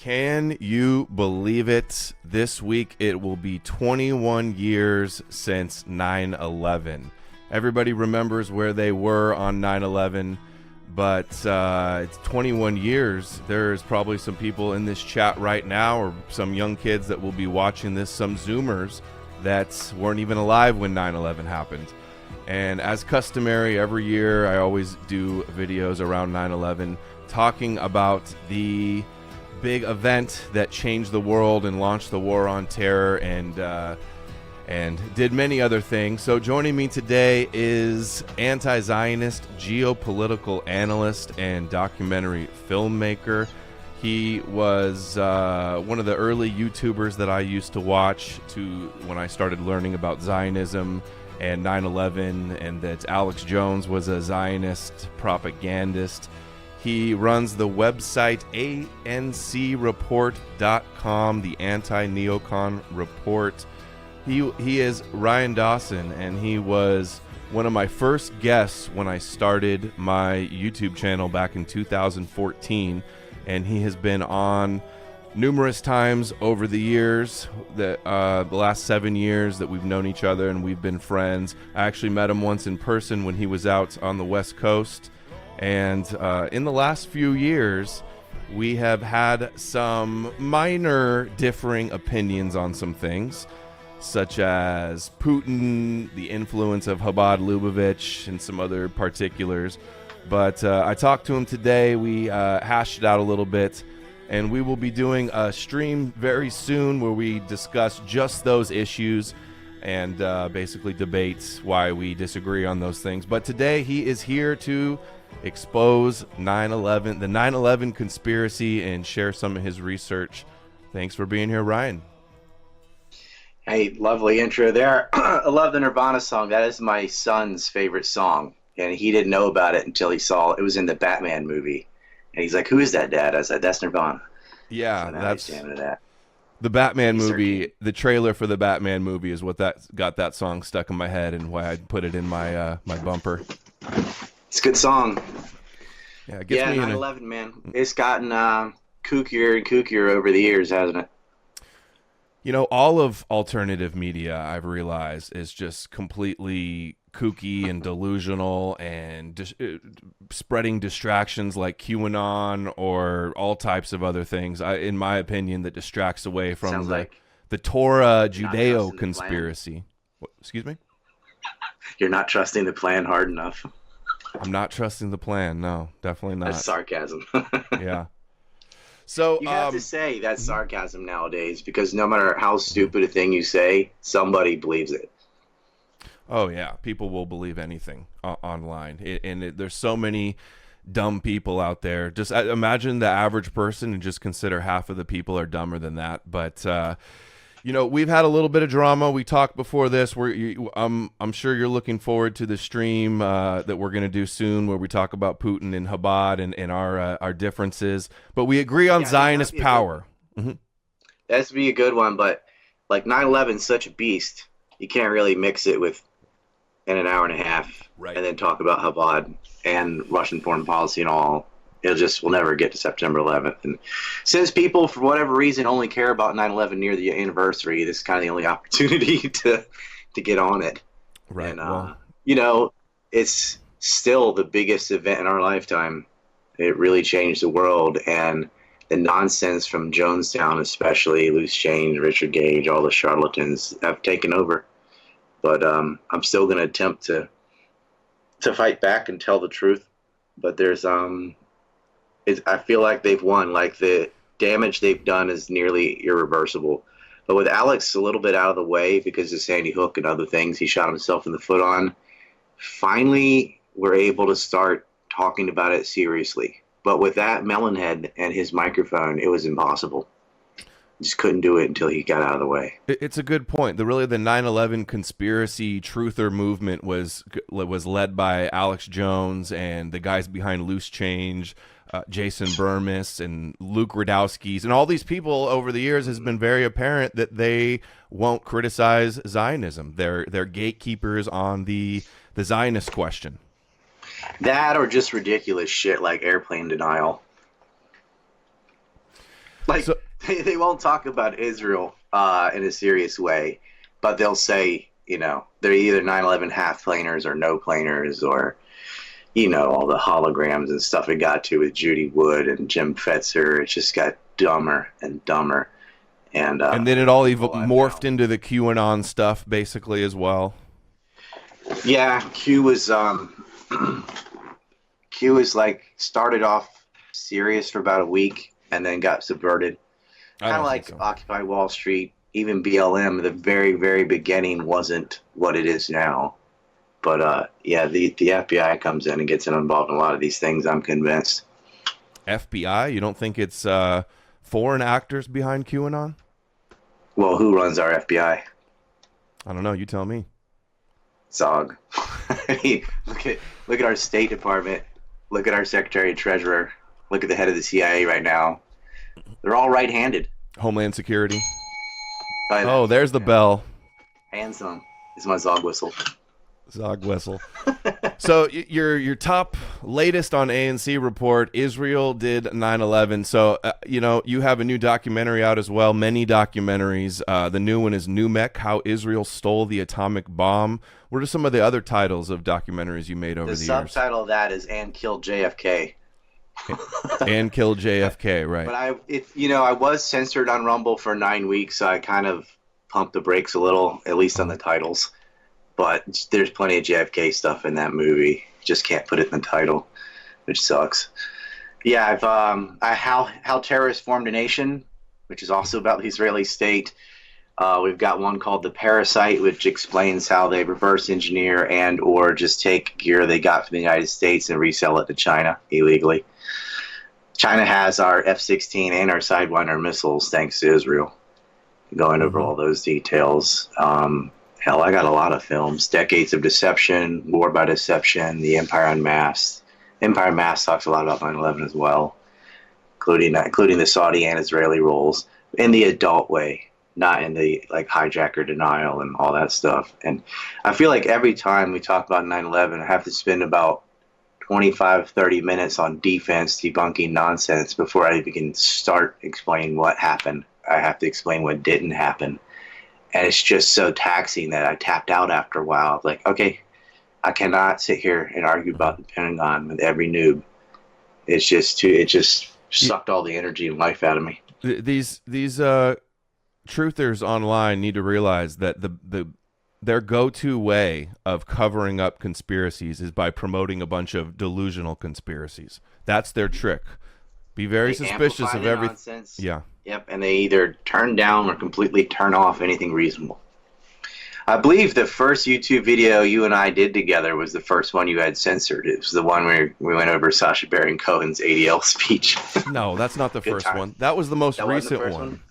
Can you believe it? This week it will be 21 years since 9/11. Everybody remembers where they were on 9/11, but it's 21 years. There's probably some people in this chat right now, or some young kids that will be watching this, some Zoomers that weren't even alive when 9/11 happened. And as customary, every year I always do videos around 9/11 talking about the big event that changed the world and launched the war on terror and did many other things. So joining me today is anti-Zionist geopolitical analyst and documentary filmmaker. He was one of the early YouTubers that I used to watch when I started learning about Zionism and 9/11, and that Alex Jones was a Zionist propagandist. He runs the website ancreport.com, the Anti-Neocon Report. He is Ryan Dawson, and he was one of my first guests when I started my YouTube channel back in 2014, and he has been on numerous times over the years, the last 7 years that we've known each other, and we've been friends. I actually met him once in person when he was out on the West Coast. And in the last few years, we have had some minor differing opinions on some things, such as Putin, the influence of Chabad Lubavitch, and some other particulars. But I talked to him today. We hashed it out a little bit, and we will be doing a stream very soon where we discuss just those issues and basically debate why we disagree on those things. But today he is here to expose 9/11, the 9/11 conspiracy, and share some of his research. Thanks for being here, Ryan. Hey, lovely intro there. I love the Nirvana song. That is my son's favorite song, and he didn't know about it until he saw it was in the Batman movie. And he's like, "Who is that, Dad?" I said, "That's Nirvana." Yeah, so that's that. The Batman movie. The trailer for the Batman movie is what that got that song stuck in my head, and why I put it in my my bumper. It's a good song. Yeah, it gets me 9/11, man. It's gotten kookier and kookier over the years, hasn't it? You know, all of alternative media, I've realized, is just completely kooky and delusional and spreading distractions like QAnon or all types of other things, in my opinion, that distracts away from the Torah Judeo conspiracy. Excuse me? You're not trusting the plan hard enough. I'm not trusting the plan. No, definitely not. That's sarcasm. Yeah. So you have to say that's sarcasm nowadays, because no matter how stupid a thing you say, somebody believes it. Oh yeah, people will believe anything online, there's so many dumb people out there. Just imagine the average person and just consider half of the people are dumber than that. But you know, we've had a little bit of drama. We talked before this. I'm sure you're looking forward to the stream that we're going to do soon, where we talk about Putin and Chabad and our differences. But we agree on Zionist power. That has to be a good one. But like 9/11 is such a beast, you can't really mix it with in an hour and a half, right, and then talk about Chabad and Russian foreign policy and all. We'll never get to September 11th. And since people, for whatever reason, only care about 9/11 near the anniversary, this is kind of the only opportunity to get on it. Right. And, you know, it's still the biggest event in our lifetime. It really changed the world. And the nonsense from Jonestown, especially, Loose Change, Richard Gage, all the charlatans have taken over. But I'm still going to attempt to fight back and tell the truth. But there's I feel like they've won. Like, the damage they've done is nearly irreversible. But with Alex a little bit out of the way because of Sandy Hook and other things he shot himself in the foot on, finally we're able to start talking about it seriously. But with that melonhead and his microphone, it was impossible. Just couldn't do it until he got out of the way. It's a good point. The 9/11 conspiracy truther movement was led by Alex Jones and the guys behind Loose Change, Jason Burmis and Luke Radowski's, and all these people over the years. Has been very apparent that they won't criticize Zionism. They're gatekeepers on the Zionist question. That or just ridiculous shit like airplane denial. Like, So they won't talk about Israel in a serious way, but they'll say, they're either 9/11 half planers or no planers, or, all the holograms and stuff it got to with Judy Wood and Jim Fetzer. It just got dumber and dumber. and then it all Now. morphed into the QAnon stuff basically as well. Yeah, Q was like started off serious for about a week and then got subverted. I Kind of don't like think so. Occupy Wall Street, even BLM. The very, very beginning wasn't what it is now. But yeah, the FBI comes in and gets involved in a lot of these things, I'm convinced. FBI? You don't think it's foreign actors behind QAnon? Well, who runs our FBI? I don't know. You tell me. Zog. I mean, look at our State Department. Look at our Secretary and Treasurer. Look at the head of the CIA right now. They're all right-handed. Homeland Security. Oh, There's the bell. Handsome is my Zog whistle. Zog whistle. So your top latest on ANC report, Israel did 9/11. So you have a new documentary out as well. Many documentaries. The new one is Numek: How Israel Stole the Atomic Bomb. What are some of the other titles of documentaries you made over the years? The subtitle of that is "And Killed JFK." And killed JFK, right? But I was censored on Rumble for 9 weeks, so I kind of pumped the brakes a little, at least on the titles. But there's plenty of JFK stuff in that movie. Just can't put it in the title, which sucks. Yeah, I've how terrorists formed a nation, which is also about the Israeli state. We've got one called The Parasite, which explains how they reverse engineer and or just take gear they got from the United States and resell it to China illegally. China has our F-16 and our Sidewinder missiles, thanks to Israel. Going over all those details. Hell, I got a lot of films. Decades of Deception, War by Deception, The Empire Unmasked. Empire Unmasked talks a lot about 9/11 as well, including the Saudi and Israeli roles in the adult way, not in the like hijacker denial and all that stuff. And I feel like every time we talk about 9/11, I have to spend about 25, 30 minutes on defense debunking nonsense before I even can start explaining what happened. I have to explain what didn't happen. And it's just so taxing that I tapped out after a while. Like, okay, I cannot sit here and argue about the Pentagon with every noob. It's just it just sucked all the energy and life out of me. These truthers online need to realize that their go-to way of covering up conspiracies is by promoting a bunch of delusional conspiracies. That's their trick. Be very suspicious of everything. Yeah. Yep, and they either turn down or completely turn off anything reasonable. I believe the first YouTube video you and I did together was the first one you had censored. It was the one where we went over Sacha Baron Cohen's ADL speech. No, that's not the first one. That was the most recent one.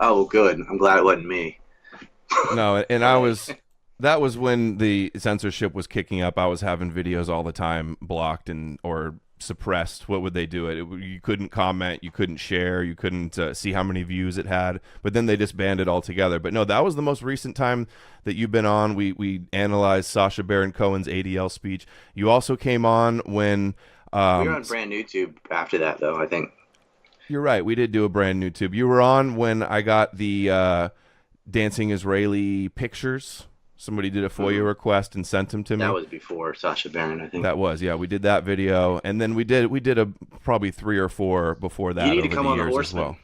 Oh, good. I'm glad it wasn't me. No, and that was when the censorship was kicking up. I was having videos all the time blocked or suppressed. What would they do? You couldn't comment, you couldn't share, you couldn't see how many views it had, but then they disbanded it altogether. But no, that was the most recent time that you've been on. We analyzed Sacha Baron Cohen's ADL speech. You also came on when we were on brand new tube after that, though. I think you're right, we did do a brand new tube. You were on when I got the dancing Israeli pictures. Somebody did a FOIA request and sent them to me. That was before Sacha Baron, I think. That was, yeah. We did that video, and then we did a probably 3 or 4 before that. You need to come on the Horsemen. As well.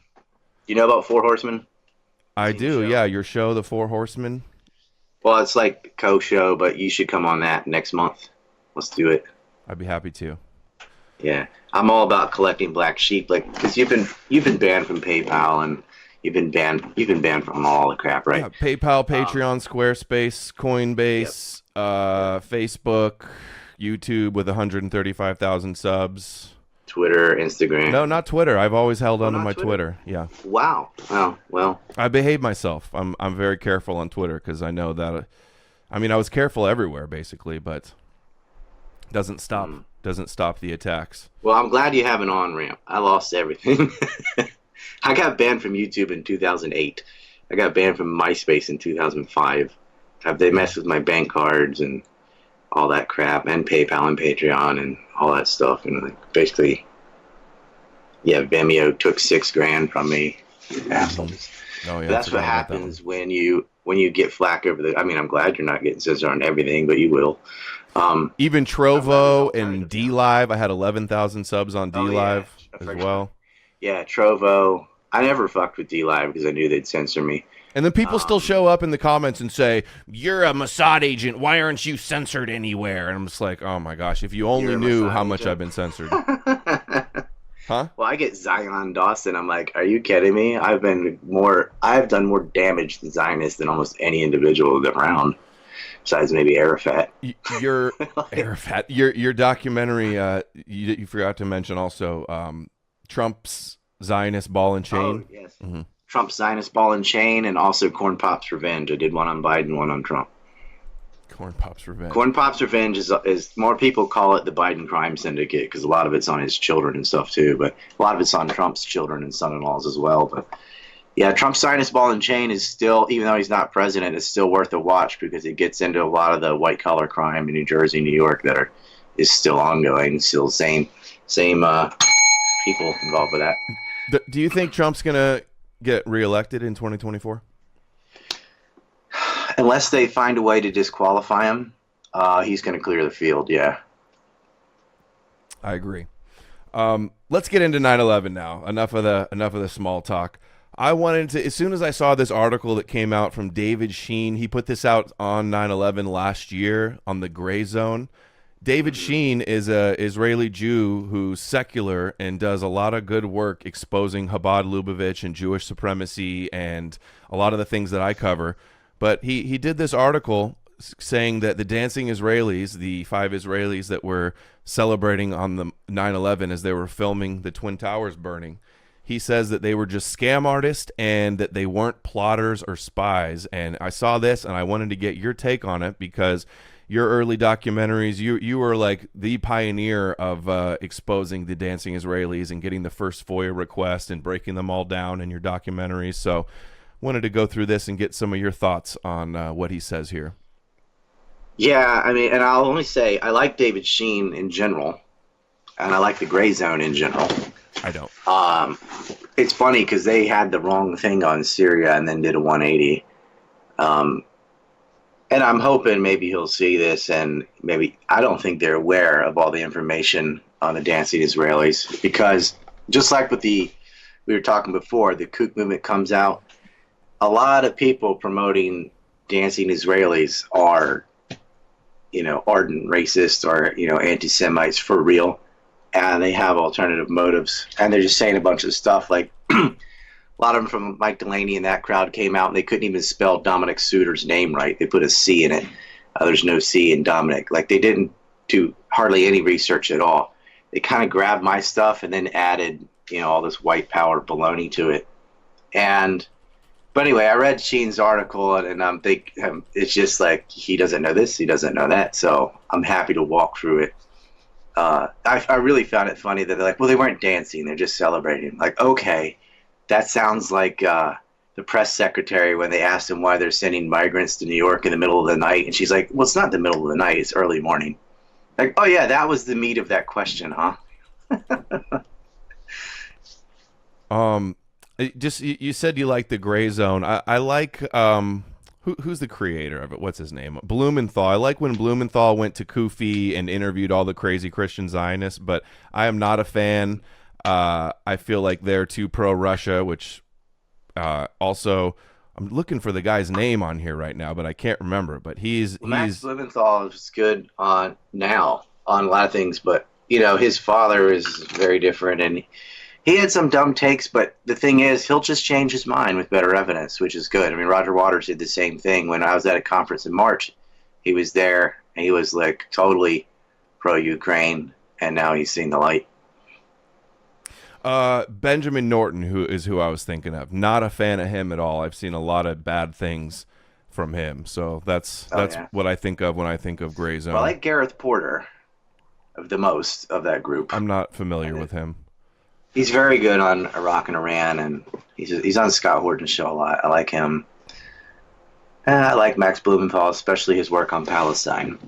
You know about Four Horsemen? I do, yeah. Your show, The Four Horsemen. Well, it's like co-show, but you should come on that next month. Let's do it. I'd be happy to. Yeah, I'm all about collecting black sheep, like because you've been banned from PayPal and. You've been banned from all the crap, right? Yeah, PayPal, Patreon, Squarespace, Coinbase, Facebook, YouTube with 135,000 subs. Twitter, Instagram. No, not Twitter. I've always held on to my Twitter. Yeah. Wow. Well. I behave myself. I'm very careful on Twitter because I know that. I mean, I was careful everywhere basically, but doesn't stop the attacks. Well, I'm glad you have an on-ramp. I lost everything. I got banned from YouTube in 2008. I got banned from MySpace in 2005. They messed with my bank cards and all that crap, and PayPal and Patreon and all that stuff. And like basically, Yeah, Vimeo took $6,000 from me. Assholes. Oh yeah, That's what happens when you get flack over the. I mean, I'm glad you're not getting censored on everything, but you will. Even Trovo and D Live, I had 11,000 subs on D Live as well. Yeah, Trovo. I never fucked with D Live because I knew they'd censor me. And then people still show up in the comments and say, "You're a Mossad agent. Why aren't you censored anywhere?" And I'm just like, "Oh my gosh! If you only knew how much I've been censored." Huh? Well, I get Zion Dawson. I'm like, are you kidding me? I've done more damage to Zionists than almost any individual around, besides maybe Arafat. Your Arafat, your documentary. You forgot to mention also Trump's Zionist ball and chain. Oh yes, Trump's Zionist ball and chain, and also Corn Pop's Revenge. I did one on Biden, one on Trump. Corn Pop's Revenge. Corn Pop's Revenge is more people call it the Biden crime syndicate because a lot of it's on his children and stuff too, but a lot of it's on Trump's children and son-in-laws as well. But yeah, Trump's Zionist ball and chain is still, even though he's not president, it's still worth a watch because it gets into a lot of the white collar crime in New Jersey, New York is still ongoing. Still same people involved with that. Do you think Trump's gonna get reelected in 2024? Unless they find a way to disqualify him, he's going to clear the field. Yeah, I agree. Let's get into 9/11 now. Enough of the small talk. I wanted to, as soon as I saw this article that came out from David Sheen, he put this out on 9/11 last year on the Gray Zone. David Sheen is a Israeli Jew who's secular and does a lot of good work exposing Chabad Lubavitch and Jewish supremacy and a lot of the things that I cover. But he did this article saying that the dancing Israelis, the 5 Israelis that were celebrating on the 9/11 as they were filming the Twin Towers burning, he says that they were just scam artists and that they weren't plotters or spies. And I saw this and I wanted to get your take on it because your early documentaries, you were like the pioneer of exposing the dancing Israelis and getting the first FOIA request and breaking them all down in your documentaries. So wanted to go through this and get some of your thoughts on what he says here. Yeah, I mean, and I'll only say I like David Sheen in general, and I like the Gray Zone in general. I don't. It's funny because they had the wrong thing on Syria and then did a 180. And I'm hoping maybe he'll see this, and maybe I don't think they're aware of all the information on the dancing Israelis because just like with we were talking before, the kook movement comes out. A lot of people promoting dancing Israelis are, ardent racists or, anti-Semites for real. And they have alternative motives. And they're just saying a bunch of stuff like a lot of them from Mike Delaney and that crowd came out and they couldn't even spell Dominic Suter's name right. They put a C in it. There's no C in Dominic. Like they didn't do hardly any research at all. They kind of grabbed my stuff and then added, all this white power baloney to it. But anyway, I read Sheen's article, and I'm thinking it's just like he doesn't know this, he doesn't know that. So I'm happy to walk through it. I really found it funny that they're like, well, they weren't dancing, they're just celebrating. Like, okay, that sounds like the press secretary when they asked him why they're sending migrants to New York in the middle of the night, and she's like, well, it's not the middle of the night, it's early morning. Like, oh yeah, that was the meat of that question, huh? You said you like the Gray Zone. I like who's the creator of it? What's his name? Blumenthal. I like when Blumenthal went to Kufi and interviewed all the crazy Christian Zionists, but I am not a fan. I feel like they're too pro-Russia, which also I'm looking for the guy's name on here right now, but I can't remember. But Max Blumenthal is good on a lot of things, but his father is very different, and he had some dumb takes, but the thing is, he'll just change his mind with better evidence, which is good. I mean, Roger Waters did the same thing when I was at a conference in March. He was there, and he was like totally pro-Ukraine, and now he's seen the light. Benjamin Norton, who I was thinking of. Not a fan of him at all. I've seen a lot of bad things from him, so that's what I think of when I think of Gray Zone. Well, I like Gareth Porter of the most of that group. I'm not familiar with him. He's very good on Iraq and Iran, and he's on Scott Horton's show a lot. I like him. And I like Max Blumenthal, especially his work on Palestine.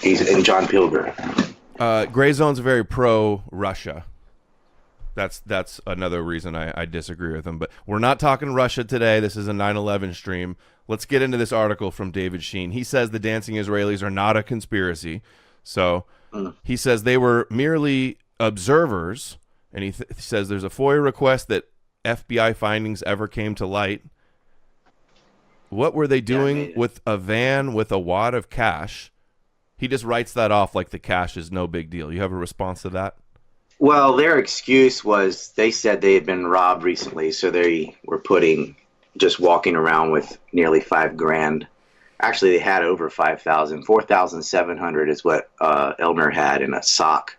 He's in John Pilger. Gray Zone's very pro-Russia. That's another reason I disagree with him. But we're not talking Russia today. This is a 9/11 stream. Let's get into this article from David Sheen. He says the dancing Israelis are not a conspiracy. So he says they were merely observers, and he says there's a FOIA request that FBI findings ever came to light. What were they doing with a van with a wad of cash? He just writes that off like the cash is no big deal. You have a response to that? Well, their excuse was they said they had been robbed recently, so they were just walking around with nearly $5,000. Actually, they had over 5,000. 4,700 is what Elmer had in a sock,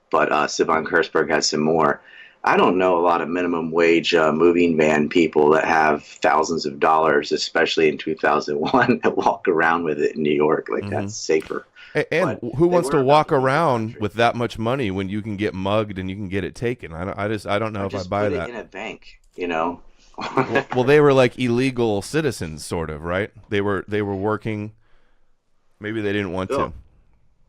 but Sivan Kurzberg had some more. I don't know a lot of minimum wage moving van people that have thousands of dollars, especially in 2001, that walk around with it in New York. Like, that's safer. And who wants to walk around with that much money when you can get mugged and you can get it taken? I don't know if I buy that. In a bank, you know. Well, they were like illegal citizens, sort of, right? They were working. Maybe they didn't want to.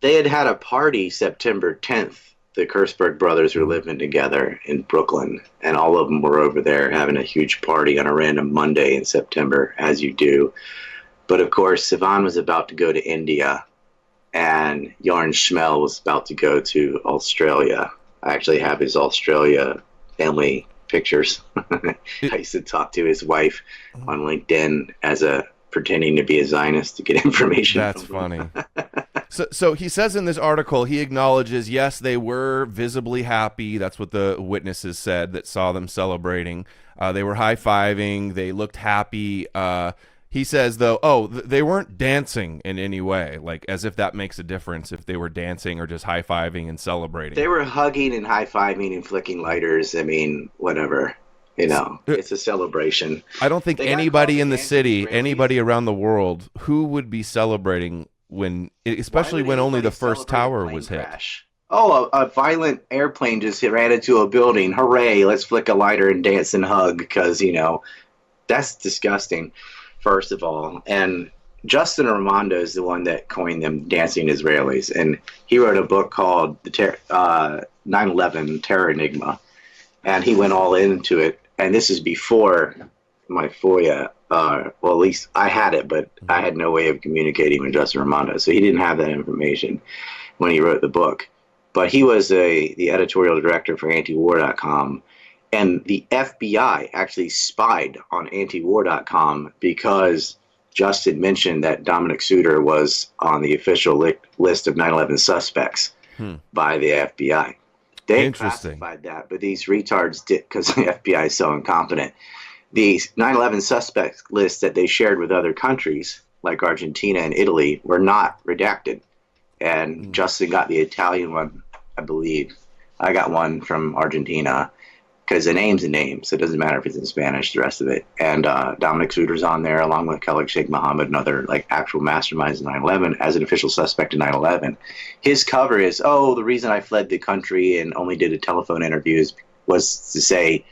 They had a party September 10th. The Kurzberg brothers were living together in Brooklyn, and all of them were over there having a huge party on a random Monday in September, as you do. But of course, Sivan was about to go to India, and Jorn Schmel was about to go to Australia. I actually have his Australia family pictures. I used to talk to his wife on LinkedIn pretending to be a Zionist to get information. That's funny. So he says in this article, he acknowledges, yes, they were visibly happy. That's what the witnesses said that saw them celebrating. They were high-fiving. They looked happy. He says, though, they weren't dancing in any way, like as if that makes a difference if they were dancing or just high-fiving and celebrating. They were hugging and high-fiving and flicking lighters. I mean, whatever. You know, it's a celebration. I don't think anybody in the city, anybody around the world, who would be celebrating especially when only the first tower was hit. Oh, a violent airplane just ran into a building. Hooray, let's flick a lighter and dance and hug because, you know, that's disgusting, first of all. And Justin Raimondo is the one that coined them dancing Israelis. And he wrote a book called 9/11 Terror Enigma. And he went all into it. And this is before my FOIA. Well, at least I had it, but I had no way of communicating with Justin Raimondo. So he didn't have that information when he wrote the book. But he was the editorial director for antiwar.com. And the FBI actually spied on antiwar.com because Justin mentioned that Dominic Suter was on the official list of 9/11 suspects by the FBI. They classified that, but these retards did, because the FBI is so incompetent. The 9/11 suspect list that they shared with other countries, like Argentina and Italy, were not redacted. And Justin got the Italian one, I believe. I got one from Argentina, because a name's a name, so it doesn't matter if it's in Spanish, the rest of it. And Dominic Suter's on there, along with Khalid Sheikh Mohammed and other like actual masterminds of 9/11 as an official suspect in 9/11. His cover is, the reason I fled the country and only did a telephone interview was to say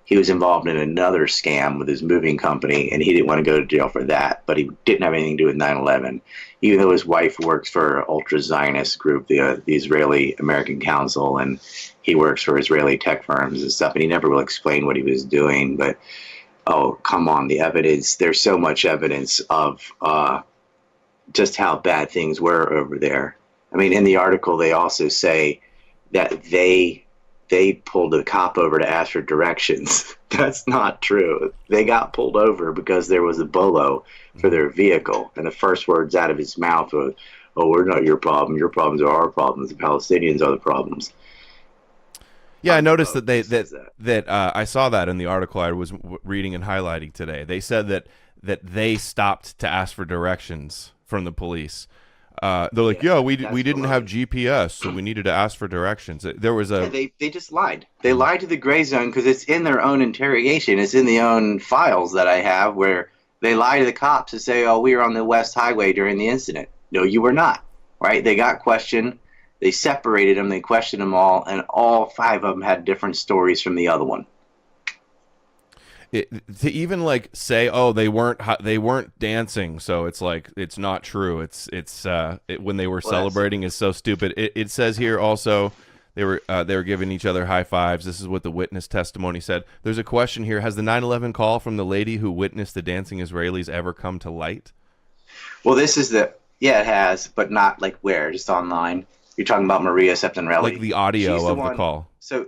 he was involved in another scam with his moving company, and he didn't want to go to jail for that, but he didn't have anything to do with 9/11. Even though his wife works for an ultra-Zionist group, the Israeli American Council, and he works for Israeli tech firms and stuff, and he never will explain what he was doing. But, come on, the evidence, there's so much evidence of just how bad things were over there. I mean, in the article, they also say that they pulled a cop over to ask for directions. That's not true. They got pulled over because there was a bolo for their vehicle. And the first words out of his mouth was, we're not your problem. Your problems are our problems. The Palestinians are the problems. Yeah, I noticed that I saw that in the article I was reading and highlighting today. They said that they stopped to ask for directions from the police. They're like, we didn't have GPS, so we needed to ask for directions. There was they just lied. They lied to the gray zone because it's in their own interrogation. It's in the own files that I have where they lie to the cops and say, we were on the West Highway during the incident. No, you were not. Right? They got questioned. They separated them. They questioned them all, and all five of them had different stories from the other one. To even like say, they weren't dancing, so it's like it's not true. It's when they were celebrating is so stupid. It says here also They were giving each other high fives. This is what the witness testimony said. There's a question here: has the 9/11 call from the lady who witnessed the dancing Israelis ever come to light? Well, this is it has, but not like where, just online. You're talking about Maria Septimrelli. Like the audio of the call. So,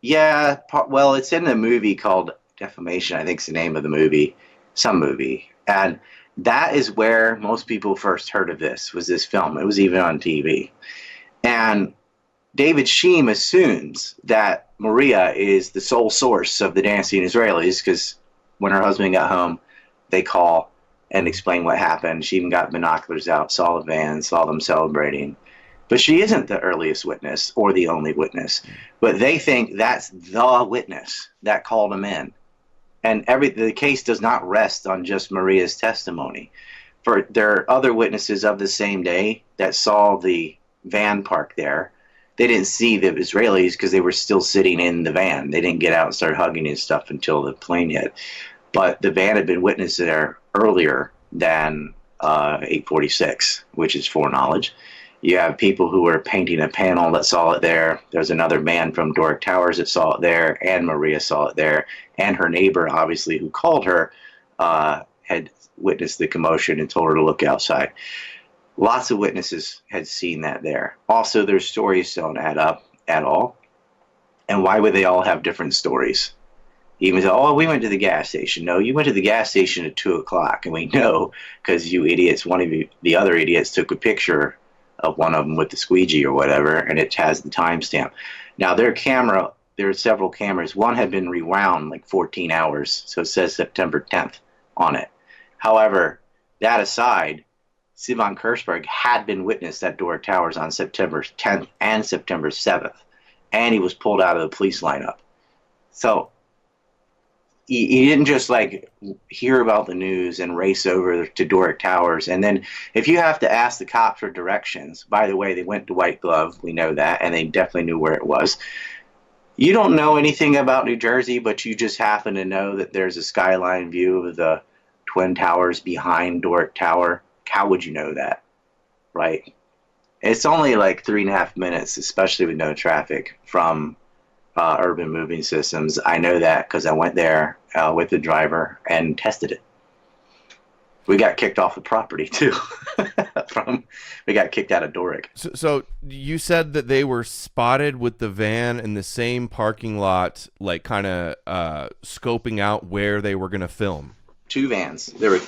yeah, well, it's in the movie called Defamation, I think is the name of the movie, some movie. And that is where most people first heard of this, was this film. It was even on TV. And David Sheem assumes that Maria is the sole source of the dancing Israelis because when her husband got home, they call and explain what happened. She even got binoculars out, saw the van, saw them celebrating. But she isn't the earliest witness or the only witness. But they think that's the witness that called them in. And the case does not rest on just Maria's testimony. There are other witnesses of the same day that saw the van parked there. They didn't see the Israelis because they were still sitting in the van. They didn't get out and start hugging and stuff until the plane hit. But the van had been witnessed there earlier than 846, which is foreknowledge. You have people who were painting a panel that saw it there. There's another man from Doric Towers that saw it there, and Maria saw it there. And her neighbor, obviously, who called her, had witnessed the commotion and told her to look outside. Lots of witnesses had seen that there. Also, their stories don't add up at all. And why would they all have different stories? Even though, oh, we went to the gas station. No, you went to the gas station at 2 o'clock. And we know because you idiots, one of you, the other idiots took a picture of one of them with the squeegee or whatever, and it has the timestamp. Now, there are several cameras. One had been rewound like 14 hours, so it says September 10th on it. However, that aside, Sivan Kirchberg had been witnessed at Doric Towers on September 10th and September 7th, and he was pulled out of the police lineup. So he didn't just like hear about the news and race over to Doric Towers. And then if you have to ask the cops for directions, by the way, they went to White Glove, we know that, and they definitely knew where it was. You don't know anything about New Jersey, but you just happen to know that there's a skyline view of the Twin Towers behind Doric Tower. How would you know that, right? It's only like 3.5 minutes, especially with no traffic, from Urban Moving Systems. I know that because I went there with the driver and tested it. We got kicked off the property too. We got kicked out of Doric. So you said that they were spotted with the van in the same parking lot, like kind of scoping out where they were going to film. 2 vans. There were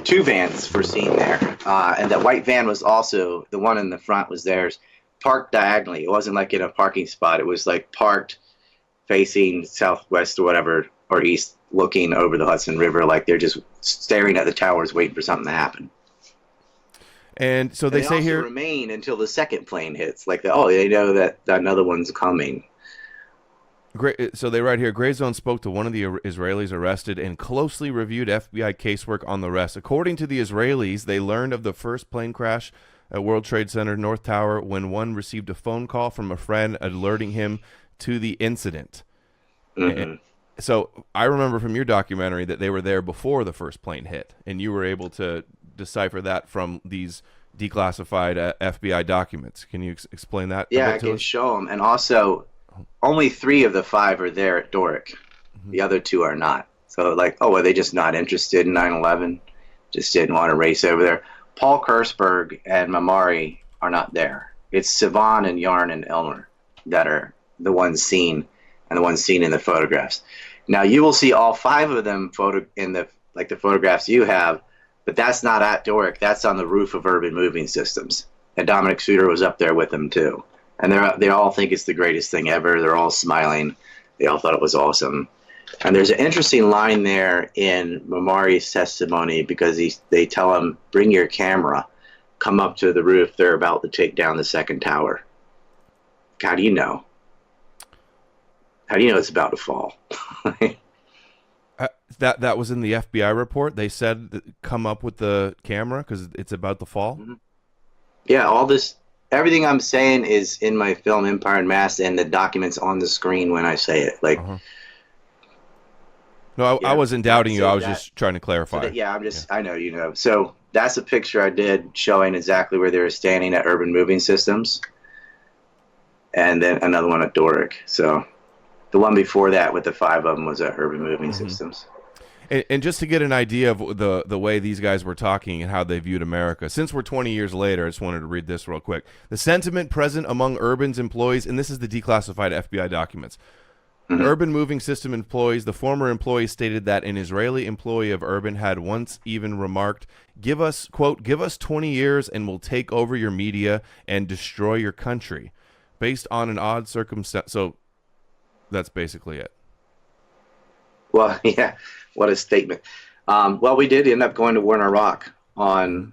2 vans were seen there, and that white van was also the one in the front was theirs, parked diagonally. It wasn't like in a parking spot. It was like parked facing southwest or whatever, or east, looking over the Hudson River, like they're just staring at the towers waiting for something to happen. And so they say also here remain until the second plane hits, like they know that another one's coming. So they write here, Gray Zone spoke to one of the Israelis arrested and closely reviewed FBI casework on the rest. According to the Israelis, they learned of the first plane crash at World Trade Center North Tower when one received a phone call from a friend alerting him to the incident. Mm-hmm. So I remember from your documentary that they were there before the first plane hit, and you were able to decipher that from these declassified FBI documents. Can you explain that? Yeah, I can show them. And also, only 3 of the 5 are there at Doric. Mm-hmm. The other 2 are not. So like, were they just not interested in 9/11? Just didn't want to race over there. Paul Kirchberg and Mamari are not there. It's Sivan and Yarn and Elmer that are the ones seen, and the ones seen in the photographs. Now you will see all 5 of them in the photographs you have, but that's not at Doric. That's on the roof of Urban Moving Systems. And Dominic Suter was up there with them too. And they all think it's the greatest thing ever. They're all smiling. They all thought it was awesome. And there's an interesting line there in Mamari's testimony because they tell him, bring your camera, come up to the roof. They're about to take down the second tower. How do you know? How do you know it's about to fall? That was in the FBI report. They said that come up with the camera because it's about to fall. Mm-hmm. Yeah, everything I'm saying is in my film Empire and Mass, and the documents on the screen when I say it. Like, no, I wasn't doubting you. I was just trying to clarify. I know you know. So that's a picture I did showing exactly where they were standing at Urban Moving Systems. and then another one at Doric. So the one before that with the 5 of them was at Urban Moving Systems. And just to get an idea of the way these guys were talking and how they viewed America, since we're 20 years later, I just wanted to read this real quick. The sentiment present among Urban's employees, and this is the declassified FBI documents. Mm-hmm. Urban Moving System employees, the former employee stated that an Israeli employee of Urban had once even remarked, give us 20 years and we'll take over your media and destroy your country. Based on an odd circumstance. So that's basically it. Well, yeah, what a statement. Well, we did end up going to war in Iraq on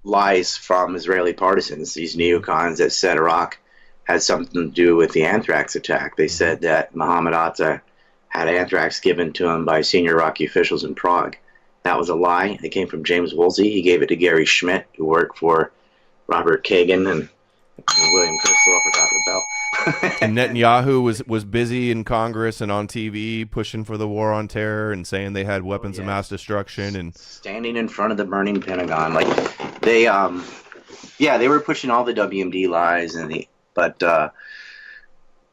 lies from Israeli partisans, these neocons that said Iraq had something to do with the anthrax attack. They said that Mohammed Atta had anthrax given to him by senior Iraqi officials in Prague. That was a lie. It came from James Woolsey. He gave it to Gary Schmidt, who worked for Robert Kagan and William Crystal. I forgot the bell. And Netanyahu was busy in Congress and on TV pushing for the war on terror and saying they had weapons of mass destruction and standing in front of the burning Pentagon. Like they were pushing all the WMD lies but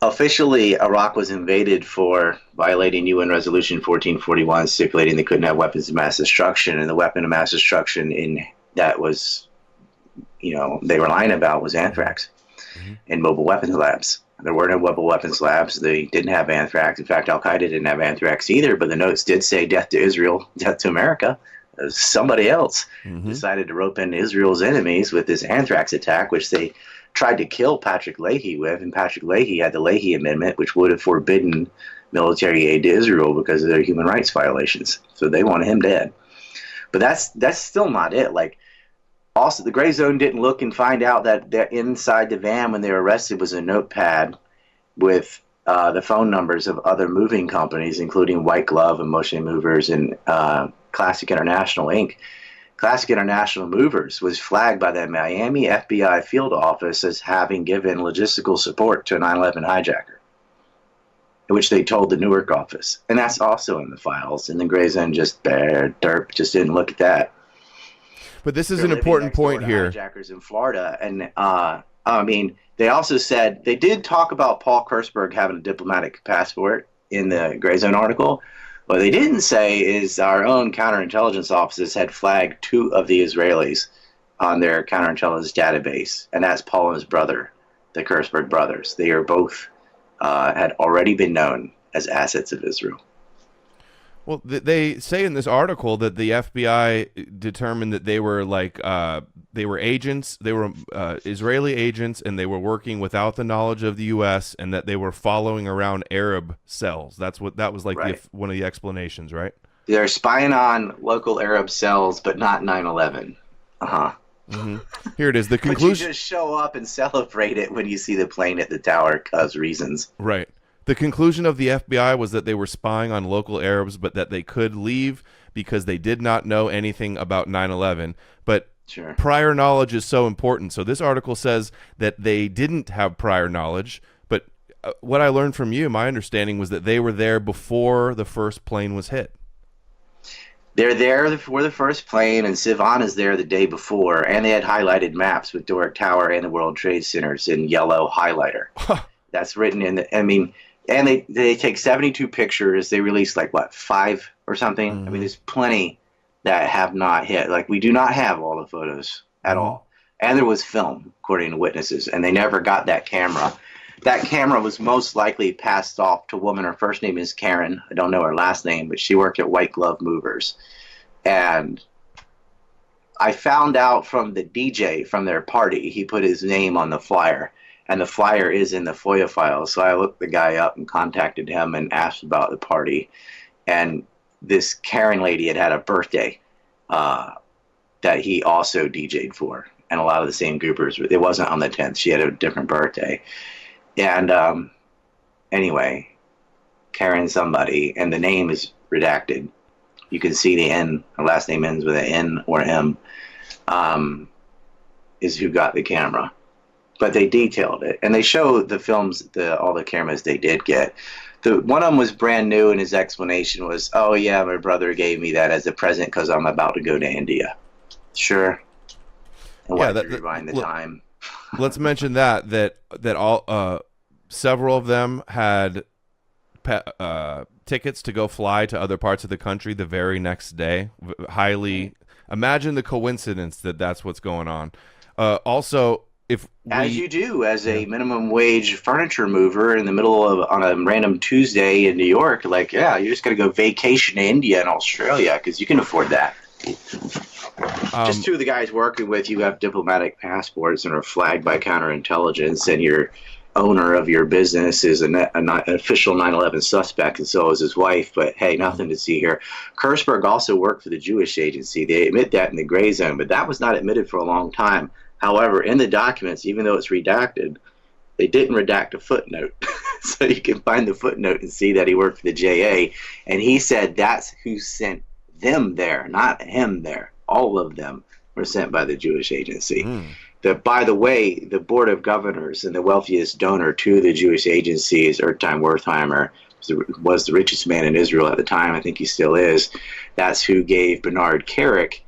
officially Iraq was invaded for violating UN Resolution 1441, stipulating they couldn't have weapons of mass destruction, and the weapon of mass destruction that was, they were lying about was anthrax. In mobile weapons labs. There were no mobile weapons labs. They didn't have anthrax. In fact, Al-Qaeda didn't have anthrax either, but the notes did say death to Israel, death to America. Somebody else decided to rope in Israel's enemies with this anthrax attack, which they tried to kill Patrick Leahy with, and Patrick Leahy had the Leahy Amendment, which would have forbidden military aid to Israel because of their human rights violations. So they wanted him dead. But that's still not it. Like, also, the Gray Zone didn't look and find out that inside the van when they were arrested was a notepad with the phone numbers of other moving companies, including White Glove and Motion Movers and Classic International Inc. Classic International Movers was flagged by the Miami FBI field office as having given logistical support to a 9/11 hijacker, which they told the Newark office. And that's also in the files. And the Gray Zone just didn't look at that. But this is an important point here. Hijackers in Florida, and they also said they did talk about Paul Kurtzberg having a diplomatic passport in the Gray Zone article. What they didn't say is our own counterintelligence offices had flagged 2 of the Israelis on their counterintelligence database, and that's Paul and his brother, the Kurtzberg brothers. They are both had already been known as assets of Israel. Well, they say in this article that the FBI determined that they were they were agents, they were Israeli agents, and they were working without the knowledge of the U.S. and that they were following around Arab cells. That was like right. one of the explanations, right? They're spying on local Arab cells, but not 9/11. Here it is. The conclusion. But you just show up and celebrate it when you see the plane at the tower, cause reasons. Right. The conclusion of the FBI was that they were spying on local Arabs, but that they could leave because they did not know anything about 9/11. But sure. Prior knowledge is so important. So this article says that they didn't have prior knowledge, but what I learned from you, my understanding was that they were there before the first plane was hit. They're there before the first plane, and Sivan is there the day before, and they had highlighted maps with Doric Tower and the World Trade Centers in yellow highlighter. That's written in and they take 72 pictures. They release 5 or something. I mean, there's plenty that have not hit. Like, we do not have all the photos at all. And there was film, according to witnesses, and they never got that camera. That camera was most likely passed off to a woman. Her first name is Karen. I don't know her last name, but she worked at White Glove Movers. And I found out from the DJ from their party, he put his name on the flyer. And the flyer is in the FOIA files. So I looked the guy up and contacted him and asked about the party. And this Karen lady had a birthday that he also DJ'd for. And a lot of the same groupers. It wasn't on the 10th. She had a different birthday. And anyway, Karen somebody. And the name is redacted. You can see the N. Her last name ends with an N or M. Is who got the camera. But they detailed it, and they show the films, all the cameras they did get. One of them was brand new, and his explanation was, "Oh yeah, my brother gave me that as a present because I'm about to go to India." Sure. And why did you rewind the time? Let's mention that all several of them had tickets to go fly to other parts of the country the very next day. Highly imagine the coincidence that that's what's going on. Also, as you do as a minimum wage furniture mover in the middle of on a random Tuesday in New York, like, yeah, you're just going to go vacation to India and Australia because you can afford that. Just two of the guys working with you have diplomatic passports and are flagged by counterintelligence, and your owner of your business is an official 9/11 suspect, and so is his wife. But hey, nothing to see here. Kersberg also worked for the Jewish Agency. They admit that in the gray zone, but that was not admitted for a long time. However, in the documents, even though it's redacted, they didn't redact a footnote. So you can find the footnote and see that he worked for the JA. And he said that's who sent them there, not him there. All of them were sent by the Jewish Agency. By the way, the Board of Governors and the wealthiest donor to the Jewish agencies, Ertime Wertheimer, was the richest man in Israel at the time. I think he still is. That's who gave Bernard Kerik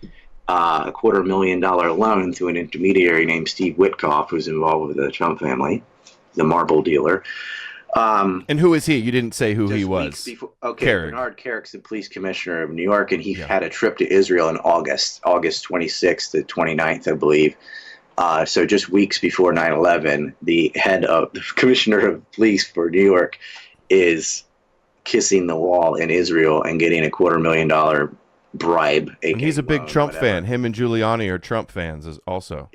a $250,000 loan through an intermediary named Steve Witkoff, who's involved with the Trump family, the marble dealer. And who is he? You didn't say who he was. Bernard Kerik's the police commissioner of New York, and he had a trip to Israel in August 26th to 29th, I believe. So just weeks before 9/11, the commissioner of police for New York is kissing the wall in Israel and getting a $250,000 bribe. And he's a big Trump fan. Him and Giuliani are Trump fans also.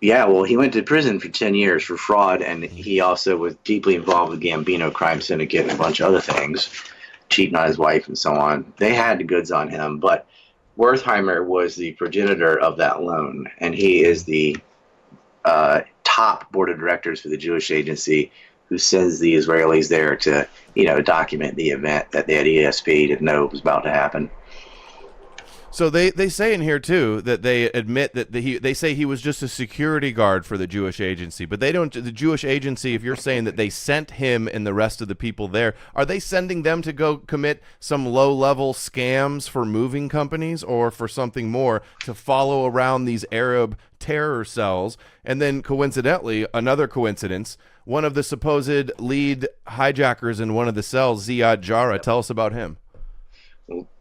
Yeah, well, he went to prison for 10 years for fraud, and he also was deeply involved with Gambino crime syndicate and a bunch of other things, cheating on his wife and so on. They had the goods on him, but Wertheimer was the progenitor of that loan, and he is the top board of directors for the Jewish Agency, who sends the Israelis there to, document the event that the ESP didn't know was about to happen. So they say in here too that they admit that they say he was just a security guard for the Jewish Agency, but they don't. The Jewish Agency, if you're saying that they sent him and the rest of the people there, are they sending them to go commit some low-level scams for moving companies or for something more, to follow around these Arab terror cells? And then coincidentally, another coincidence, one of the supposed lead hijackers in one of the cells, Ziad Jarrah. Tell us about him.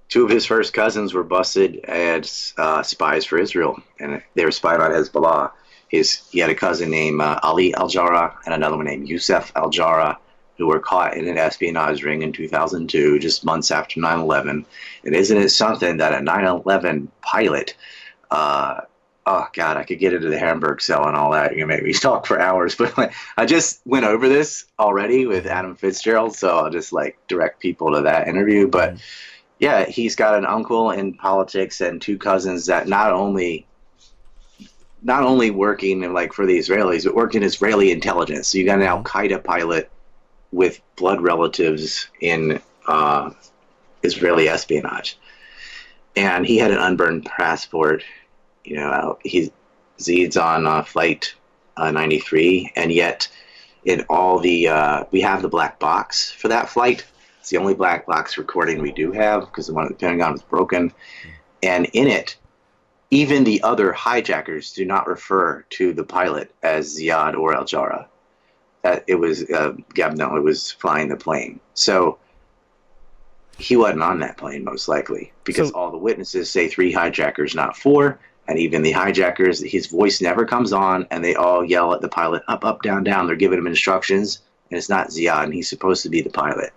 Two of his first cousins were busted as spies for Israel, and they were spying on Hezbollah. He had a cousin named Ali Al-Jarrah and another one named Youssef Al-Jarrah, who were caught in an espionage ring in 2002, just months after 9/11. And isn't it something that a 9/11 pilot, oh God, I could get into the Hamburg cell and all that. You can make me talk for hours, but I just went over this already with Adam Fitzgerald, so I'll just direct people to that interview. But yeah, he's got an uncle in politics and two cousins that not only working for the Israelis, but worked in Israeli intelligence. So you got an Al-Qaeda pilot with blood relatives in Israeli espionage, and he had an unburned passport. He's on flight 93, and yet in all the we have the black box for that flight. It's the only black box recording we do have because the one at the Pentagon was broken. And in it, even the other hijackers do not refer to the pilot as Ziad or Al-Jarrah. It was Gabno, it was flying the plane. So he wasn't on that plane, most likely, because all the witnesses say 3 hijackers, not 4. And even the hijackers, his voice never comes on, and they all yell at the pilot, up, up, down, down. They're giving him instructions, and it's not Ziad, and he's supposed to be the pilot.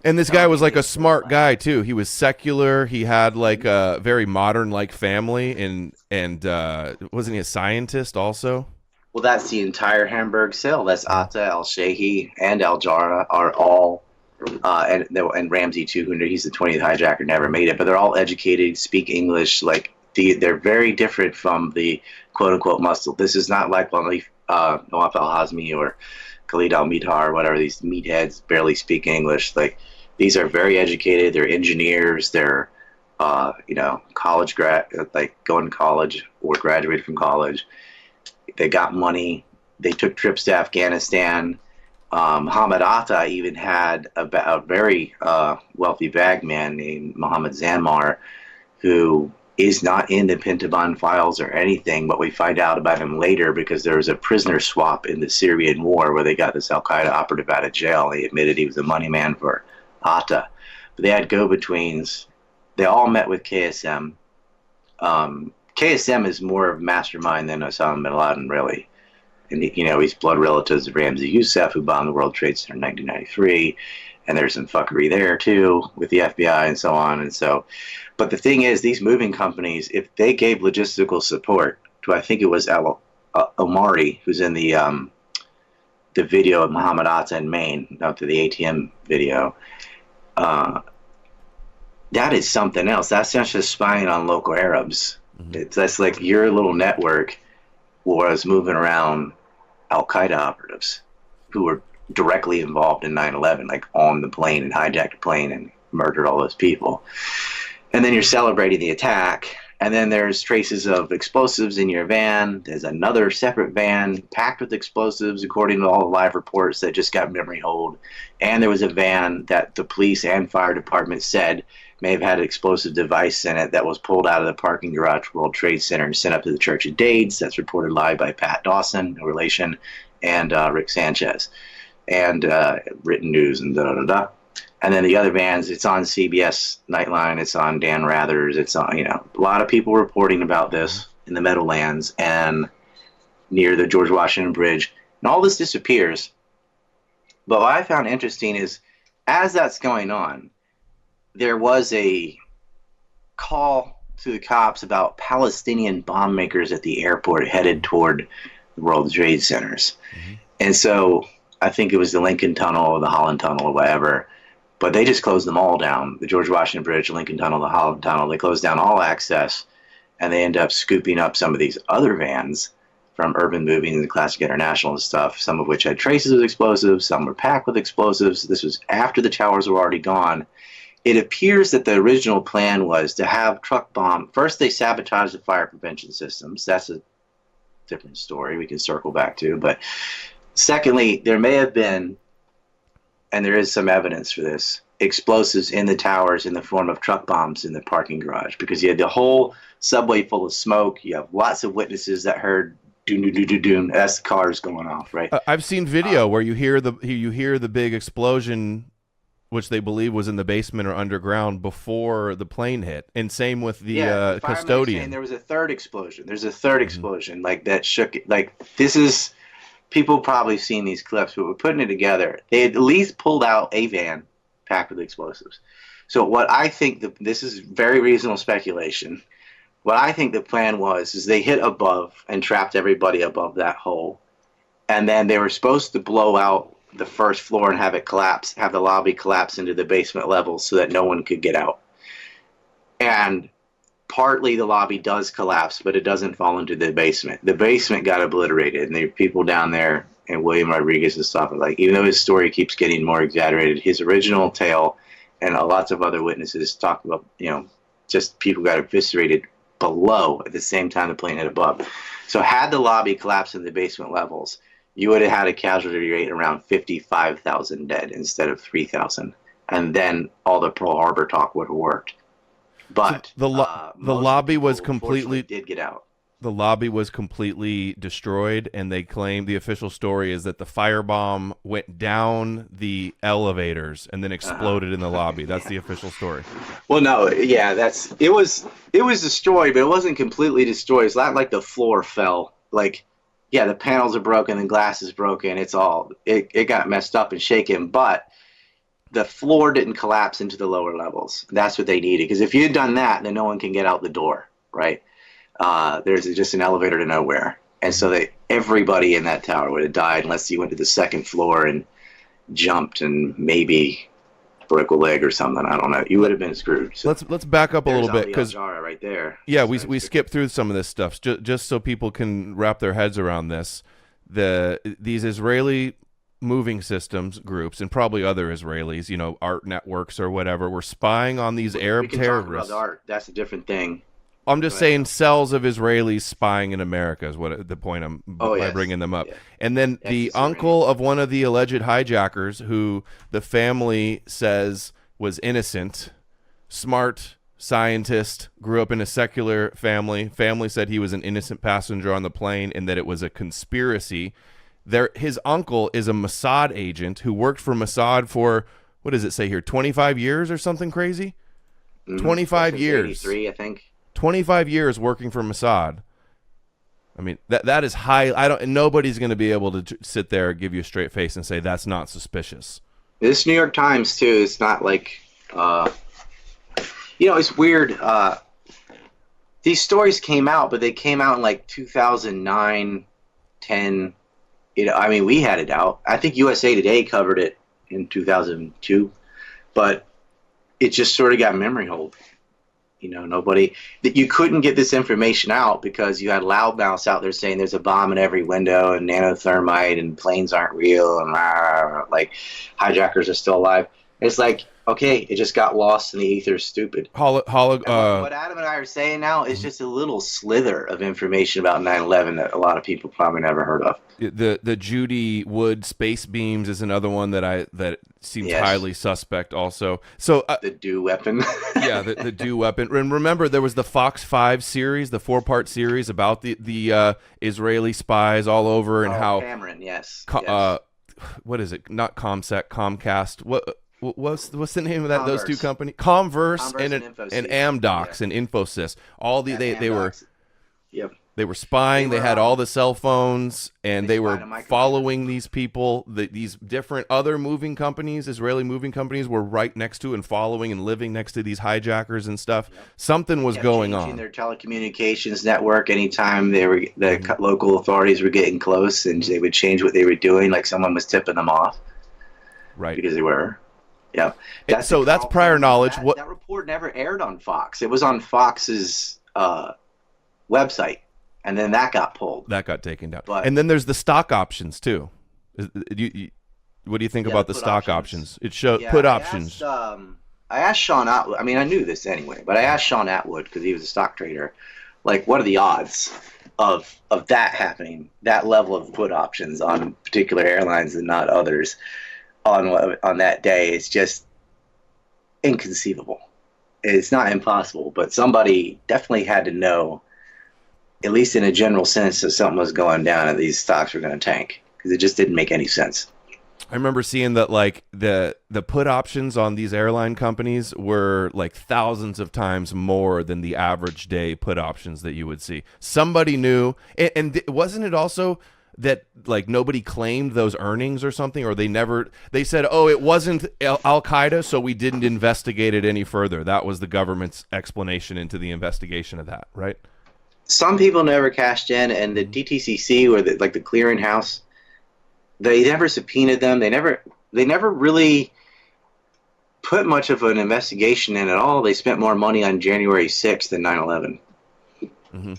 And this guy was a smart guy too. He was secular. He had a very modern family, and wasn't he a scientist also? Well, that's the entire Hamburg cell. That's Atta, Al-Shehi, and Al-Jarrah are all, and Ramsey too. He's the 20th hijacker, never made it, but they're all educated, speak English. They're very different from the quote unquote muscle. This is not like Nawaf Al-Hazmi or Khalid Al-Mitar or whatever. These meatheads barely speak English. These are very educated. They're engineers. They're, college going to college or graduated from college. They got money. They took trips to Afghanistan. Mohammed Atta even had a very wealthy bagman named Mohammed Zanmar, who is not in the Pentagon files or anything, but we find out about him later because there was a prisoner swap in the Syrian war where they got this Al-Qaeda operative out of jail. He admitted he was a money man for Atta. But they had go-betweens. They all met with KSM. KSM is more of a mastermind than Osama bin Laden, really. And, he's blood relatives of Ramzi Youssef, who bombed the World Trade Center in 1993. And there's some fuckery there, too, with the FBI and so on. And so, but the thing is, these moving companies, if they gave logistical support to, I think it was Omari, who's in the video of Muhammad Atta in Maine, out to the ATM video, that is something else. That's not just spying on local Arabs. Mm-hmm. That's like your little network was moving around Al-Qaeda operatives who were directly involved in 9/11, like on the plane and hijacked a plane and murdered all those people. And then you're celebrating the attack, and then there's traces of explosives in your van. There's another separate van packed with explosives, according to all the live reports that just got memory hold. And there was a van that the police and fire department said may have had an explosive device in it that was pulled out of the parking garage World Trade Center and sent up to the Church of Dades. That's reported live by Pat Dawson, no relation, and Rick Sanchez. And written news and da-da-da-da. And then the other vans, it's on CBS Nightline, it's on Dan Rather's, it's on, a lot of people reporting about this in the Meadowlands and near the George Washington Bridge. And all this disappears. But what I found interesting is, as that's going on, there was a call to the cops about Palestinian bomb makers at the airport headed toward the World Trade Centers. Mm-hmm. And so I think it was the Lincoln Tunnel or the Holland Tunnel or whatever, but they just closed them all down. The George Washington Bridge, the Lincoln Tunnel, the Holland Tunnel, they closed down all access, and they end up scooping up some of these other vans from Urban Moving and the Classic International and stuff, some of which had traces of explosives, some were packed with explosives. This was after the towers were already gone. It appears that the original plan was to have truck bomb. First, they sabotaged the fire prevention systems. That's a different story we can circle back to, but secondly, there may have been, and there is some evidence for this, explosives in the towers in the form of truck bombs in the parking garage, because you had the whole subway full of smoke. You have lots of witnesses that heard doon. That's the cars going off, right? I've seen video where you hear the big explosion, which they believe was in the basement or underground before the plane hit, and same with the custodian. There was a third explosion. There's a third explosion like that shook it. Like this is. People probably seen these clips, but we're putting it together. They had at least pulled out a van packed with explosives. So what I think, this is very reasonable speculation, what I think the plan was is they hit above and trapped everybody above that hole. And then they were supposed to blow out the first floor and have it collapse, have the lobby collapse into the basement level so that no one could get out. And partly the lobby does collapse, but it doesn't fall into the basement. The basement got obliterated, and there are people down there, and William Rodriguez and stuff. Like, even though his story keeps getting more exaggerated, his original tale and lots of other witnesses talk about, just people got eviscerated below at the same time the plane hit above. So had the lobby collapsed in the basement levels, you would have had a casualty rate around 55,000 dead instead of 3,000. And then all the Pearl Harbor talk would have worked. But so the lobby was completely did get out. The lobby was completely destroyed, and they claim the official story is that the firebomb went down the elevators and then exploded in the lobby. That's the official story. Well, no, yeah, it was destroyed, but it wasn't completely destroyed. It's not like the floor fell. Like, yeah, the panels are broken, the glass is broken. It got messed up and shaken, but the floor didn't collapse into the lower levels. That's what they needed. Because if you had done that, then no one can get out the door, right? There's just an elevator to nowhere. And so everybody in that tower would have died unless you went to the second floor and jumped and maybe broke a leg or something. I don't know. You would have been screwed. So let's back up a little bit, because right there. Yeah, we skipped through some of this stuff just so people can wrap their heads around this. These Israeli moving systems groups, and probably other Israelis, art networks or whatever, were spying on these Arab terrorists. Talk about art. That's a different thing. I'm just saying cells of Israelis spying in America is what the point I'm by bringing them up. Yeah. And then the uncle of one of the alleged hijackers, who the family says was innocent, smart scientist, grew up in a secular family. Family said he was an innocent passenger on the plane and that it was a conspiracy. His uncle is a Mossad agent who worked for Mossad for, what does it say here, 25 years or something crazy? 25 years. 83, I think. 25 years working for Mossad. I mean, that is high. Nobody's going to be able to sit there and give you a straight face and say that's not suspicious. This New York Times too. It's not like, it's weird. These stories came out, but they came out in like 2009, 10. I mean, we had it out. I think USA Today covered it in 2002, but it just sort of got memory hold. You couldn't get this information out because you had loudmouths out there saying there's a bomb in every window and nanothermite and planes aren't real and like hijackers are still alive. It's like, okay, it just got lost in the ether. Stupid. What Adam and I are saying now is just a little slither of information about 9/11 that a lot of people probably never heard of. The Judy Wood space beams is another one that seems highly suspect also. So the DEW weapon. Yeah, the DEW weapon. And remember, there was the Fox 5 series, the 4-part series about the Israeli spies all over and how Cameron, yes. What is it? Not Comsec, Comcast. What's the name of that? Converse. Those two companies, Converse and Infosys. Amdocs and Infosys. All they were. Yep. They were spying. They had all the cell phones, and they were following these people. These different other moving companies, Israeli moving companies, were right next to and following and living next to these hijackers and stuff. Yep. Something was going on. Their telecommunications network anytime the local authorities were getting close, and they would change what they were doing, like someone was tipping them off. Right. Because they were. Yeah. That's prior knowledge. That report never aired on Fox. It was on Fox's website. And then that got pulled. That got taken down. And then there's the stock options too. What do you think about the stock options? It showed put options. I asked Sean Atwood. I mean, I knew this anyway, but I asked Sean Atwood because he was a stock trader. Like, what are the odds of that happening? That level of put options on particular airlines and not others on that day? It's just inconceivable. It's not impossible, but somebody definitely had to know, at least in a general sense, that something was going down and these stocks were going to tank, because it just didn't make any sense. I remember seeing that like the put options on these airline companies were like thousands of times more than the average day put options that you would see. Somebody knew, and wasn't it also that like nobody claimed those earnings or something, or they said, oh, it wasn't Al-Qaeda, so we didn't investigate it any further. That was the government's explanation into the investigation of that, right? Some people never cashed in, and the DTCC, or the clearinghouse, they never subpoenaed them. They never really put much of an investigation in at all. They spent more money on January 6th than 9/11. Mm-hmm.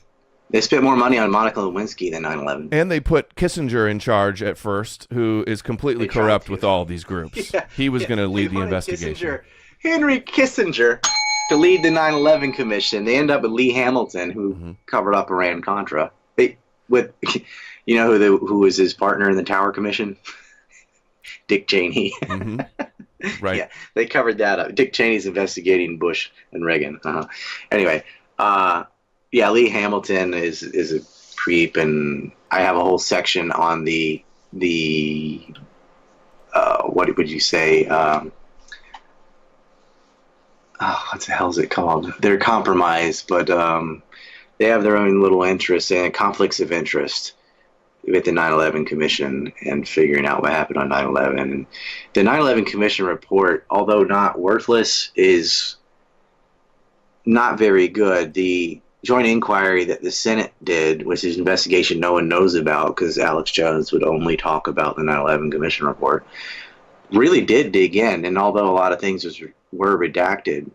They spent more money on Monica Lewinsky than 9/11. And they put Kissinger in charge at first, who is completely corrupt with all these groups. Yeah, he was going to lead the investigation. Henry Kissinger to lead the 9/11 Commission. They end up with Lee Hamilton, who covered up Iran-Contra. Who was his partner in the Tower Commission? Dick Cheney. Mm-hmm. Right. Yeah, they covered that up. Dick Cheney's investigating Bush and Reagan. Anyway, Lee Hamilton is a creep, and I have a whole section on the what would you say? What the hell is it called? They're compromised, but they have their own little interests and conflicts of interest with the 9/11 Commission and figuring out what happened on 9/11. And the 9/11 Commission report, although not worthless, is not very good. The joint inquiry that the Senate did, which is an investigation no one knows about because Alex Jones would only talk about the 9/11 Commission report, really did dig in. And although a lot of things were redacted,